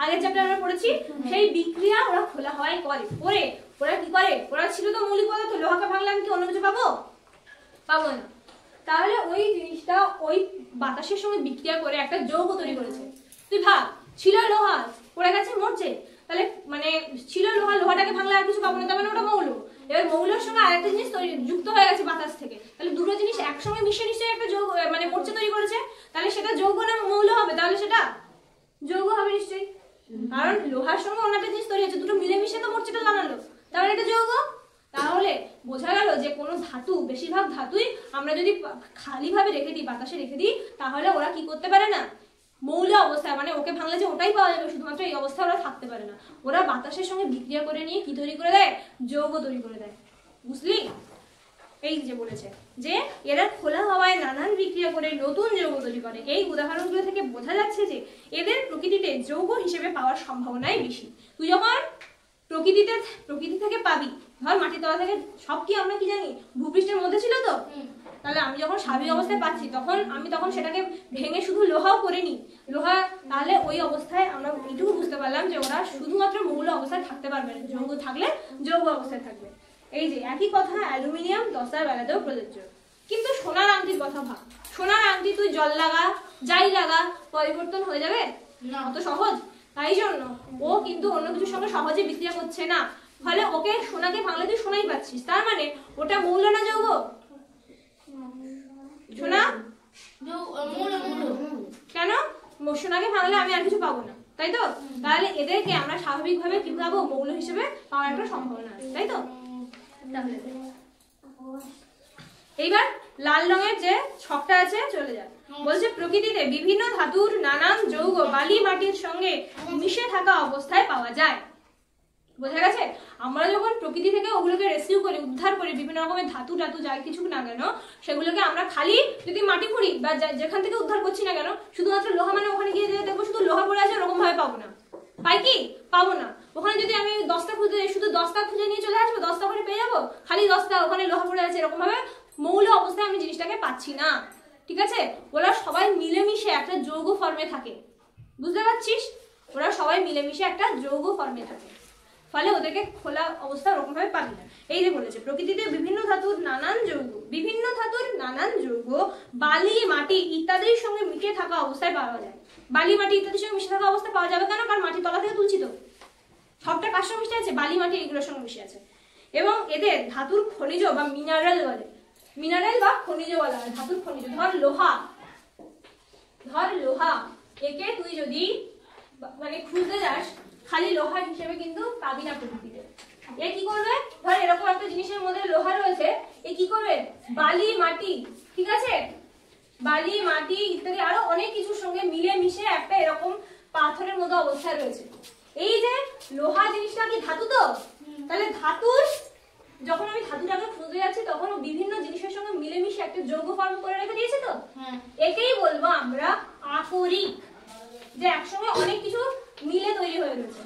আগের চ্যাপ্টারে আমরা পড়েছি। সেই বিক্রিয়া ওরা খোলা হাওয়ায় করে। ওরা কি করে? ওরা ছিল তো মৌলিক পদার্থ, লোহাকে ভাঙলে আমি কি অন্য কিছু পাবো? পাবো না। তাহলে ওই জিনিসটা ওই বাতাসের সঙ্গে বিক্রিয়া করে একটা যৌগ তৈরি করেছে। তুই ভাব, ছিল লোহা পড়ে গেছে মরছে, তাহলে মানে ছিল লোহা, লোহাটাকে ভাঙলে আর কিছু পাবো না, তার মানে ওটা মৌল। এবার মৌলের সঙ্গে আরেকটা জিনিস যুক্ত হয়ে গেছে বাতাস থেকে, তাহলে দুটো জিনিস একসঙ্গে মিশে নিশ্চয়ই একটা যৌগ মানে মরচে তৈরি করেছে। তাহলে সেটা যৌগ না মৌল হবে? তাহলে সেটা যৌগ হবে নিশ্চয়ই, কারণ লোহার সঙ্গে অন্য একটা জিনিস তৈরি হচ্ছে, দুটো মিলেমিশে তো মরচেটা বানালো, তাহলে এটা যৌগ। তাহলে বোঝা গেল যে কোনো ধাতু, বেশিরভাগ ধাতুই আমরা যদি খালি ভাবে রেখে দিই, বাতাসে রেখে দিই, তাহলে ওরা কি করতে পারে না? মৌল অবস্থায়, মানে ওকে ভাঙলে যে ওটাই পাওয়া যাবে শুধুমাত্র এই অবস্থায় ওরা থাকতে পারে না। ওরা বাতাসের সঙ্গে বিক্রিয়া করে নিয়ে কি তৈরি করে দেয়? যৌগ তৈরি করে দেয়। বুঝলি? এই যে বলেছে যে এরা খোলা হাওয়ায় নানান বিক্রিয়া করে নতুন যৌগ তৈরি করে। এই উদাহরণগুলো থেকে বোঝা যাচ্ছে যে এদের প্রকৃতিতে যৌগ হিসেবে পাওয়ার সম্ভাবনাই বেশি। তুই যখন প্রকৃতি থেকে পাবি, ধর মাটির তলা থেকে, সব কি আমরা কি জানি ভূপৃষ্ঠের মধ্যে ছিল তো, তাহলে আমি যখন স্বাভাবিক অবস্থায় পাচ্ছি তখন সেটাকে ভেঙে শুধু লোহাও করে নিই, লোহা, তাহলে ওই অবস্থায় আমরা এইটুকু বুঝতে পারলাম যে ওরা শুধুমাত্র মৌল অবস্থায় থাকতে পারবে না, যৌগ থাকলে যৌগ অবস্থায় থাকবে। এই যে একই কথা অ্যালুমিনিয়াম দস্তার বেলাতেও প্রযোজ্য। কিন্তু সোনার আংটির কথা ভাব, সোনার আংটি তুই জল লাগা যাই লাগা পরিবর্তন হয়ে যাবে না, অত সহজ। তাই জন্য ও কিন্তু অন্য কিছুর সঙ্গে সহজে বিক্রিয়া করছে না, ফলে ওকে সোনাকে ভাঙলে তুই সোনাই পাচ্ছিস, তার মানে ওটা মৌল না যৌগ? সোনা কেন? সোনাকে ভাঙলে আমি আর কিছু পাবো না, তাই তো? তাহলে এদেরকে আমরা স্বাভাবিকভাবে কি পাবো? মৌল হিসেবে পাওয়ার একটা সম্ভাবনা আছে, তাই তো? তাহলে এইবার লাল রঙের যে ছকটা আছে চলে যায়। বলছে প্রকৃতিতে বিভিন্ন ধাতুর নানান যৌগ বালি মাটির সঙ্গে মিশে থাকা অবস্থায় পাওয়া যায়। বোঝা গেছে? আমরা যখন প্রকৃতি থেকে ওগুলোকে রেস্কিউ করি, উদ্ধার করি, বিভিন্ন রকমের ধাতু যাই কিছু না কেন, সেগুলোকে আমরা খালি যদি মাটি খুঁড়ি বা যেখান থেকে উদ্ধার করছি না কেন, শুধুমাত্র লোহা মানে ওখানে গিয়ে দেখবো শুধু লোহা পড়ে আছে, ওরকম ভাবে পাবো না। পাই কি? পাবো না। ওখানে যদি আমি দস্তা খুঁজে শুধু দস্তা খুঁজে নিয়ে চলে আসবো, দস্তা ওখানে পেয়ে যাবো, খালি দস্তা, ওখানে লোহা পড়ে আছে, এরকম ভাবে মৌল অবস্থায় আমি জিনিসটাকে পাচ্ছি না। ঠিক আছে? ওরা সবাই মিলেমিশে একটা যৌগ ফর্মে থাকে। বুঝতে পারছিস? ওরা সবাই মিলেমিশে একটা যৌগ ফর্মে থাকে, ফলে ওদেরকে খোলা অবস্থা ওরকম ভাবে পাবি না। এই যে বলেছে প্রকৃতিতে বিভিন্ন ধাতুর নানান যৌগ বালি মাটি ইত্যাদির সঙ্গে মিশে থাকা অবস্থায় পাওয়া যায়। বালি মাটি ইত্যাদির সঙ্গে মিশে থাকা অবস্থায় পাওয়া যাবে কেন? কারণ মাটির তলা থেকে তুলছি তো, সবটা কার সঙ্গে মিশে আছে? বালি মাটি এগুলোর সঙ্গে মিশে আছে। এবং এদের ধাতুর খনিজ বা মিনারেল বলে, মিনারেল বা খনিজ বলা হয়। ধাতুর খনিজ, ধর লোহা, একে তুই যদি মানে খুঁজতে যাস খালি লোহা হিসেবে কিন্তু পাবি না প্রকৃতিতে। এ কি করবে? ধর এরকম একটা জিনিসের মধ্যে লোহা রয়েছে, এ কি করবে? বালি মাটি, ঠিক আছে, বালি মাটি ইত্যাদি আরো অনেক কিছুর সঙ্গে মিলে মিশে একটা এরকম পাথরের মতো অবস্থায় রয়েছে। এই যে লোহা জিনিসটা কি ধাতু তো, তাহলে ধাতুর যখন আমি ধাতুটাকে খুঁজে যাচ্ছি তখন বিভিন্ন জিনিসের সঙ্গে মিলেমিশে একটা যৌগ ফর্ম করে রেখে দিয়েছে তো, একেই বলবো আমরা আকরিক, যে একসঙ্গে অনেক কিছু মিলে তৈরি হয়ে রয়েছে।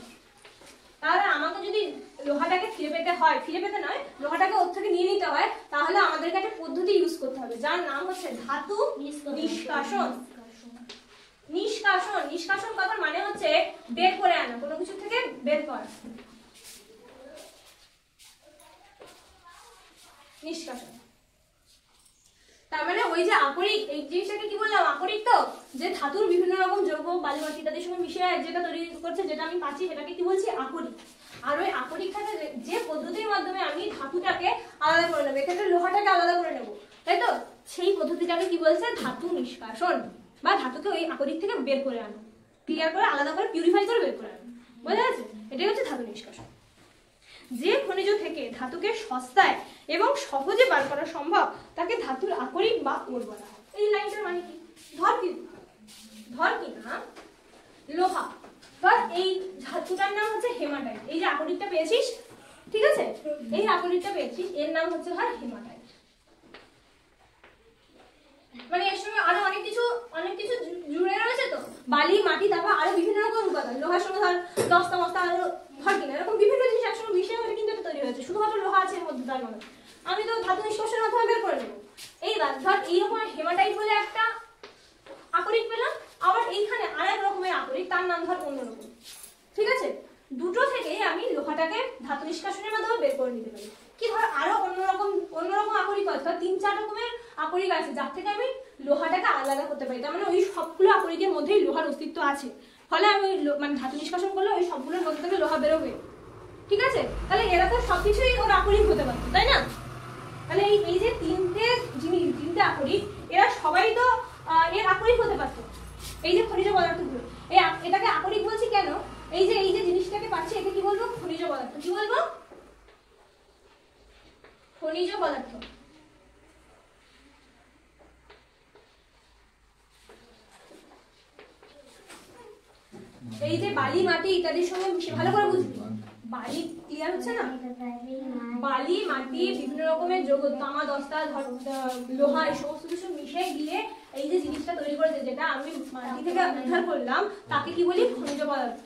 তাহলে আমাকে যদি লোহাটাকে ফিরে পেতে হয়, ফিরে পেতে নয়, লোহাটাকে ওর থেকে নিয়ে নিতে হয়, তাহলে আমাদেরকে একটা পদ্ধতি ইউজ করতে হবে যার নাম হচ্ছে ধাতু নিষ্কাশন। নিষ্কাশন, নিষ্কাশন কথার মানে হচ্ছে বের করে আনা, কোনো কিছু থেকে বের করা। নিষ্কাশন তার মানে ওই যে আকরিক, এই জিনিসটাকে কি বললাম, আকরিক তো, যে ধাতুর বিভিন্ন রকম যৌগ বালি মাটি ইত্যাদির সঙ্গে মিশে যেটা তৈরি করছে, যেটা আমি পাচ্ছি সেটাকে কি বলছি, আকরিক। আর ওই আকরিকটাকে যে পদ্ধতির মাধ্যমে আমি ধাতুটাকে আলাদা করে নেবো, এক্ষেত্রে লোহাটাকে আলাদা করে নেবো, তাই তো, সেই পদ্ধতিটাকে কি বলছে, ধাতু নিষ্কাশন, বা ধাতুকে ওই আকরিক থেকে বের করে আনো, ক্লিয়ার করে আলাদা করে পিউরিফাই করে বের করে আনো, বোঝা যাচ্ছে? এটাই হচ্ছে ধাতু নিষ্কাশন। যে খনিজ থেকে ধাতুকে সস্তায় এবং সহজে বার করা সম্ভব তাকে ধাতুর আকরিক বা ওর বলা হয়। এই লাইনটার মানে কি, ধর কি না লোহা, ধর এই ধাতুটার নাম হচ্ছে হেমাটাইট, এই যে আকরিকটা পেয়েছিস, ঠিক আছে, এই আকরিকটা পেয়েছিস, এর নাম হচ্ছে ধর হেমাটাইট। মানে এর সঙ্গে আরো অনেক কিছু জুড়ে রয়েছে, তো বালি মাটি তারপর আরো বিভিন্ন রকম উপাদান, লোহার সঙ্গে ধর দস্তা মস্তা আরো ধর কিনা এরকম বিভিন্ন জিনিস একসঙ্গে মিশিয়ে হলে কিন্তু এটা তৈরি হয়েছে, শুধুমাত্র লোহা আছে এর মধ্যে তার মানে আমি তো ধাতু নিষ্কাশনের মাধ্যমে বের করে নেবো। এইবার ধর এইরকম হেমাটাইট বলে একটা আকরিক পেলাম, আবার এইখানে আরেক রকমের আকরিক, তার নাম ধর অন্যরকম, ঠিক আছে, দুটো থেকে আমি লোহাটাকে ধাতু নিষ্কাশনের মাধ্যমে বের করে নিতে পারি। কি ধর আরো অন্যরকম আকরিক আছে, 3-4 রকমের আকরিক আছে যার থেকে আমি লোহাটাকে আলাদা করতে পারি, তার মানে ওই সবগুলো আকরিকের মধ্যেই লোহার অস্তিত্ব আছে, ফলে আমি মানে ধাতু নিষ্কাশন করলে ওই সবগুলোর মধ্যে থেকে লোহা বেরোবে, ঠিক আছে। তাহলে এরা তো সবকিছুই ওর আকরিক হতে পারত, তাই না? তাহলে এই যে তিনটে আকরিক, এরা সবাই তো এর আকরিক হতে পারতো, এই যে খনিজ পদার্থগুলো, এটাকে আকরিক বলছি কেন, এই যে জিনিসটাকে পাচ্ছি একে কি বলবো, খনিজ পদার্থ। কি বলবো? খনিজ পদার্থ। এই যে বালি মাটি ইত্যাদির সঙ্গে মিশে, ভালো করে বুঝবি, বালি ক্লিয়ার হচ্ছে না, বালি মাটি বিভিন্ন রকমের যৌগ তামা দস্তা লোহা এই সমস্ত কিছু মিশে গিয়ে এই যে জিনিসটা তৈরি করেছে, যেটা আমি মাটি থেকে উদ্ধার করলাম, তাকে কি বলি, খনিজ পদার্থ।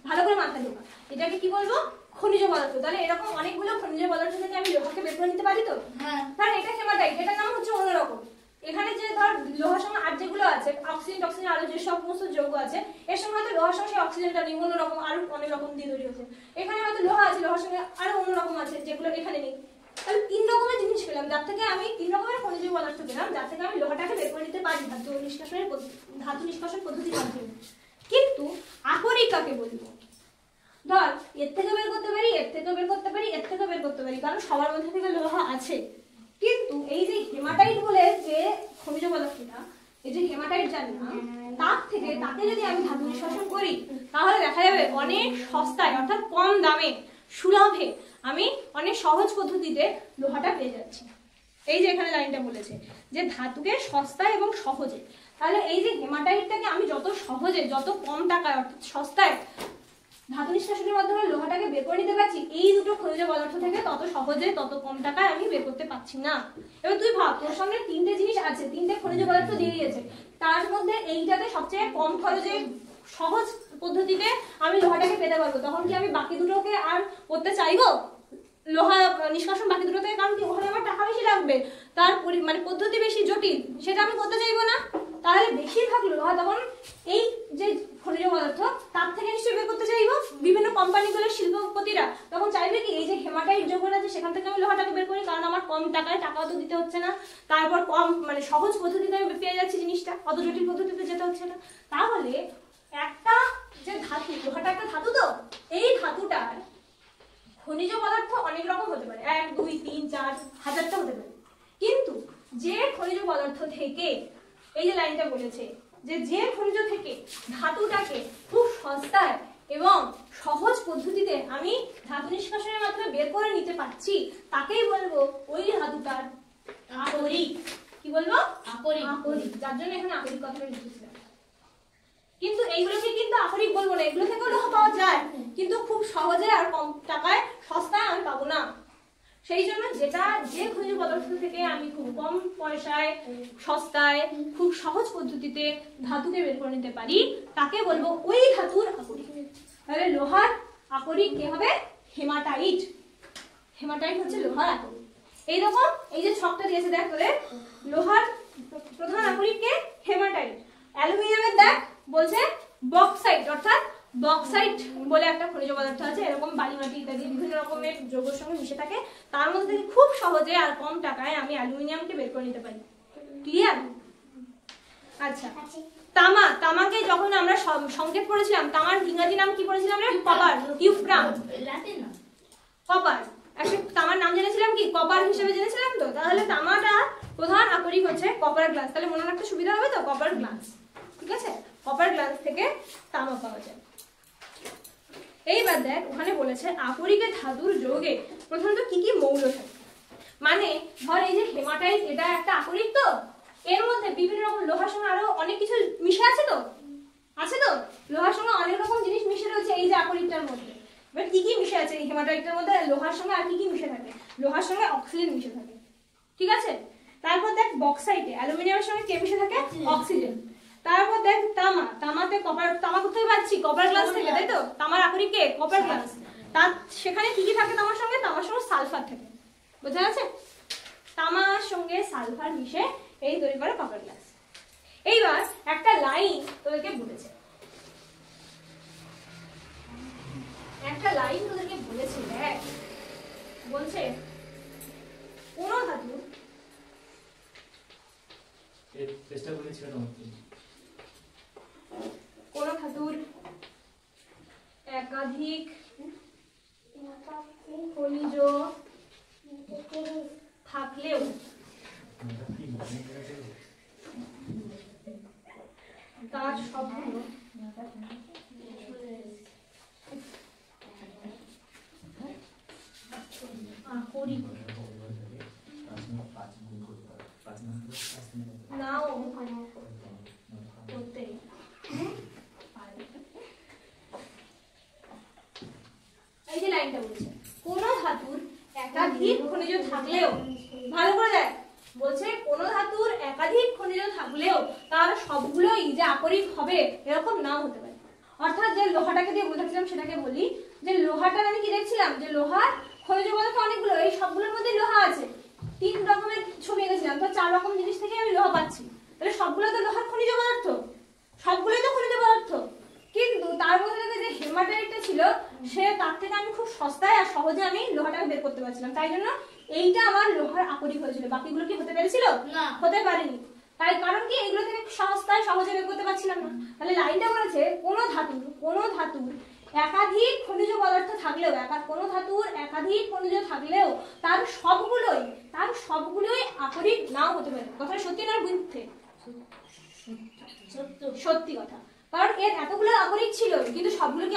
ভালো করে মাথায় ঢোকা, এটাকে কি বলবো, খনিজ পদার্থ। তাহলে এরকম অনেকগুলো খনিজ পদার্থ থেকে আমি লোহাকে বের করে নিতে পারি, তো হ্যাঁ, তাহলে এটা হেমাটাইট, এটার নাম হচ্ছে অন্যরকম। এখানে যে ধর লোহার সঙ্গে আর যেগুলো আছে অক্সিজেন টক্সিজেন আরো যে সমস্ত যৌগ আছে, এর সঙ্গে হয়তো লোহার সঙ্গে অক্সিজেনটা নেই, অন্যরকম আরো অনেক রকম দিয়ে তৈরি হচ্ছে। এখানে হয়তো লোহা আছে, লোহার সঙ্গে আরো অন্যরকম আছে যেগুলো এখানে নেই। তাহলে 3 রকমের জিনিস পেলাম, যার থেকে আমি 3 রকমের খনিজ পদার্থ পেলাম, যার থেকে আমি লোহাটাকে বের করে নিতে পারি ধাতু নিষ্কাশন পদ্ধতির মাধ্যমে। কিন্তু আকরিক কাকে বলবো? ধর এর থেকে বের করতে পারি, এর থেকে বের করতে পারি, এর থেকে বের করতে পারি, কারণ সবার মধ্যে থেকে লোহা আছে। কিন্তু এই যে হেমাটাইট বলে যে খনিজ পদার্থটা, এই যে হেমাটাইট জানি না, তাকে যদি আমি ধাতু নিষ্কাশন করি, তাহলে দেখা যাবে অনেক সস্তায়, অর্থাৎ কম দামে, সুলভে আমি অনেক সহজ পদ্ধতিতে লোহাটা পেয়ে যাচ্ছি। এই যে এখানে লাইনটা বলেছে যে ধাতুকে সস্তায় এবং সহজে, তাহলে এই যে হেমাটাইটটাকে আমি যত সহজে, যত কম টাকায়, অর্থাৎ সস্তায় ধাতু নিষ্কাশনের মাধ্যমে লোহাটাকে বের করে নিতে পারছি, এই দুটো খনিজ পদার্থ থেকে তত সহজে তত কম টাকায় আমি বের করতে পারছি না। এবার তুই ভাব, তোর সামনে 3টে জিনিস আছে, 3টে খনিজ পদার্থ দিয়ে দিয়েছে, তার মধ্যে এইটাতে সবচেয়ে কম খরচে সহজ পদ্ধতিতে আমি লোহাটাকে পেতে পারবো, তখন কি আমি বাকি দুটোকে আর করতে চাইবো, লোহা নিষ্কাশন বাকি দুটো থেকে? কারণ কি, ওখানে আমার টাকা বেশি লাগবে, তার মানে পদ্ধতি বেশি জটিল, সেটা আমি করতে চাইবো না। তাহলে বেশিরভাগ লোহা তখন এই যে খনিজ পদার্থ তার থেকে নিশ্চয়ই বের করতে চাইবো। বিভিন্ন কোম্পানিগুলোর শিল্পপতিরা তখন চাইবে কি, এই যে হেমাটাইট যৌগটা আছে সেখান থেকে আমি লোহাটাকে বের করি, কারণ আমার কম টাকায় টাকাও তো দিতে হচ্ছে না, তারপর কম মানে সহজ পদ্ধতিতে আমি পেয়ে যাচ্ছি জিনিসটা, অত জটিল পদ্ধতিতে যেতে হচ্ছে না। তাহলে একটা যে ধাতু, লোহাটা একটা ধাতু, তো এই ধাতুটার খনিজ পদার্থ অনেক রকম হতে পারে, 1, 2, 3, 4 হাজারটা হতে পারে। কিন্তু যে খনিজ পদার্থ থেকে, এই যে লাইনটা বলেছে যে খনিজ থেকে ধাতুটাকে খুব সস্তায় এবং সহজ পদ্ধতিতে আমি ধাতু নিষ্কাশনের মাধ্যমে বের করে নিতে পারছি, তাকেই বলবো ওই ধাতুটার আকরিক। কি বলবো? আকরিক। যার জন্য এখানে আকরিক কথাটা লিখেছিলাম। কিন্তু এইগুলোকে কিন্তু আকরিক বলবো না, এগুলো থেকেও লোহা পাওয়া যায়, কিন্তু খুব সহজে আর কম টাকায় সস্তায় আমি পাবো না। সেই জন্য যে খনিজ পদার্থ থেকে আমি খুব কম পয়সায়, সস্তায়, খুব সহজ পদ্ধতিতে ধাতুকে বের করে নিতে পারি, তাকে বলবো ওই ধাতুর আকরিক। তাহলে লোহার আকরিক কে হবে? হেমাটাইট। হেমাটাইট হচ্ছে লোহার আকরিক। এইরকম এই যে ছকটা দিয়েছে দেখ তোদের, লোহার প্রধান আকরিককে হেমাটাইট। অ্যালুমিনিয়ামের দেখ বলছে বক্সাইট, অর্থাৎ বক্সাইট বলে একটা খনিজ পদার্থ আছে, এরকম বালি মাটি ইত্যাদি বিভিন্ন রকমের যৌগের সঙ্গে মিশে থাকে। তার মধ্যে থেকে খুব সহজে আর কম টাকায় আমি অ্যালুমিনিয়ামকে বের করে নিতে পারি। ক্লিয়ার? আচ্ছা, তামা। তামাকে যখন আমরা সংকেত পড়েছিলাম, তামার ইংরেজি নাম কি পড়েছিলাম আমরা? কপার, ইউফ্রাম। লাতিন না, কপার। একটা তামার নাম জেনেছিলাম কি? কপার হিসেবে জেনেছিলাম তো। তাহলে তামাটা প্রধান আকরিক হচ্ছে কপার গ্লাস। তাহলে মনে রাখতে সুবিধা হবে তো, কপার গ্লাস। ঠিক আছে, কপার গ্লাস থেকে তামা পাওয়া যায়। এইবার দেখ ওখানে বলেছে আকরিকে ধাতুর যৌগে প্রথমত কি কি মৌল থাকে। মানে ধর এই যে হেমাটাইট, এটা একটা আকরিক তো, এর মধ্যে বিভিন্ন রকম লোহার সঙ্গে আরো অনেক কিছু মিশে আছে তো, আছে তো, লোহার সঙ্গে অনেক রকম জিনিস মিশে রয়েছে এই যে আকরিকটার মধ্যে। এবার কি কি মিশে আছে এই হেমাটাইটের মধ্যে? লোহার সঙ্গে আর কি কি মিশে থাকে? লোহার সঙ্গে অক্সিজেন মিশে থাকে। ঠিক আছে, তারপর দেখ বক্সাইটে অ্যালুমিনিয়ামের সঙ্গে কে মিশে থাকে? অক্সিজেন। তারপর দেখ তামা। তামাতে কপার। তামা কোথায় পাচ্ছি? কপার গ্লাস থেকে, তাই তো? তামার আকরিকে কপার গ্লাস। তার সেখানে কি কি থাকে তামার সঙ্গে? তামার সঙ্গে সালফার থাকে। বোঝা যাচ্ছে? তামার সঙ্গে সালফার মিশে এই তৈরি করে কপার গ্লাস। এইবার একটা লাইন তোদেরকে বলেছে, একটা লাইন তোদেরকে বলেছে, দেখ বলছে কোন ধাতু এই চেষ্টা করেছিল তোমাকে কোন ধাতুর একাধিক খনিজ থাকলেও তার সবগুলো আকরিক নাও করতে পারে। এই যে লাইনটা বলছে কোন ধাতুর একাধিক খনিজ থাকলেও, ভালো করে দেখ, বলছে কোন ধাতুর একাধিক খনিজ থাকলেও তার সবগুলোই যে আকরিক হবে এরকম নাও হতে পারে। অর্থাৎ যে লোহাটাকে দিয়ে বোঝাচ্ছিলাম সেটাকে বলি, যে লোহাটার আমি কি দেখছিলাম, যে লোহার খনিজ পদার্থ অনেকগুলো, এই সবগুলোর মধ্যে লোহা আছে। 3 রকমের ছবি এঁকেছিলাম, তো 4 রকম জিনিস থেকে আমি লোহা পাচ্ছি। তাহলে সবগুলো তো লোহার খনিজ পদার্থ, সবগুলোই তো খনিজ পদার্থ। কিন্তু তার মধ্যে যে হেমাটাইটটা ছিল, সে তার থেকে আমি খুব সস্তায় আর সহজে আমি লোহাটাকে বের করতে পারছিলাম। তাই জন্য এইটা আমার লোহার আকরিক হয়েছিল। বাকিগুলো কি হতে পেরেছিল? না, হতে পারেনি। তাই কারণ কি, এগুলো থেকে সস্তায় সহজে বের করতে পারছিলাম না। তাহলে লাইনটা বলেছে কোন ধাতুর একাধিক খনিজ পদার্থ থাকলেও, কোন ধাতুর একাধিক খনিজ থাকলেও তার সবগুলোই আকরিক নাও হতে পারে। কথাটা সত্যি না মিথ্যে? সত্যি কথা। কারণ এর এতগুলো আকরিক ছিল, কিন্তু সবগুলো কি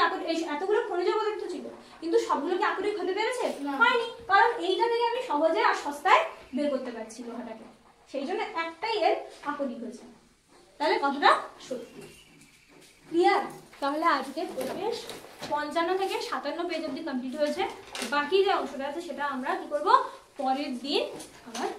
এতগুলো খনিজ পদার্থ ছিল, কিন্তু সবগুলো কি আকরিক হতে পেরেছে? হয়নি। কারণ এইটা থেকে আমি সহজে আর সস্তায় বের করতে পারছি লোহাটাকে, সেই জন্য একটাই এর আকরিক হয়েছে। তাহলে কথাটা সত্যি। ক্লিয়ার? তাহলে আজকে পরিবেশ 55 থেকে 57 পেজ অব্দি কমপ্লিট হয়েছে। বাকি যে অংশটা আছে সেটা আমরা কি করব, পরের দিন আবার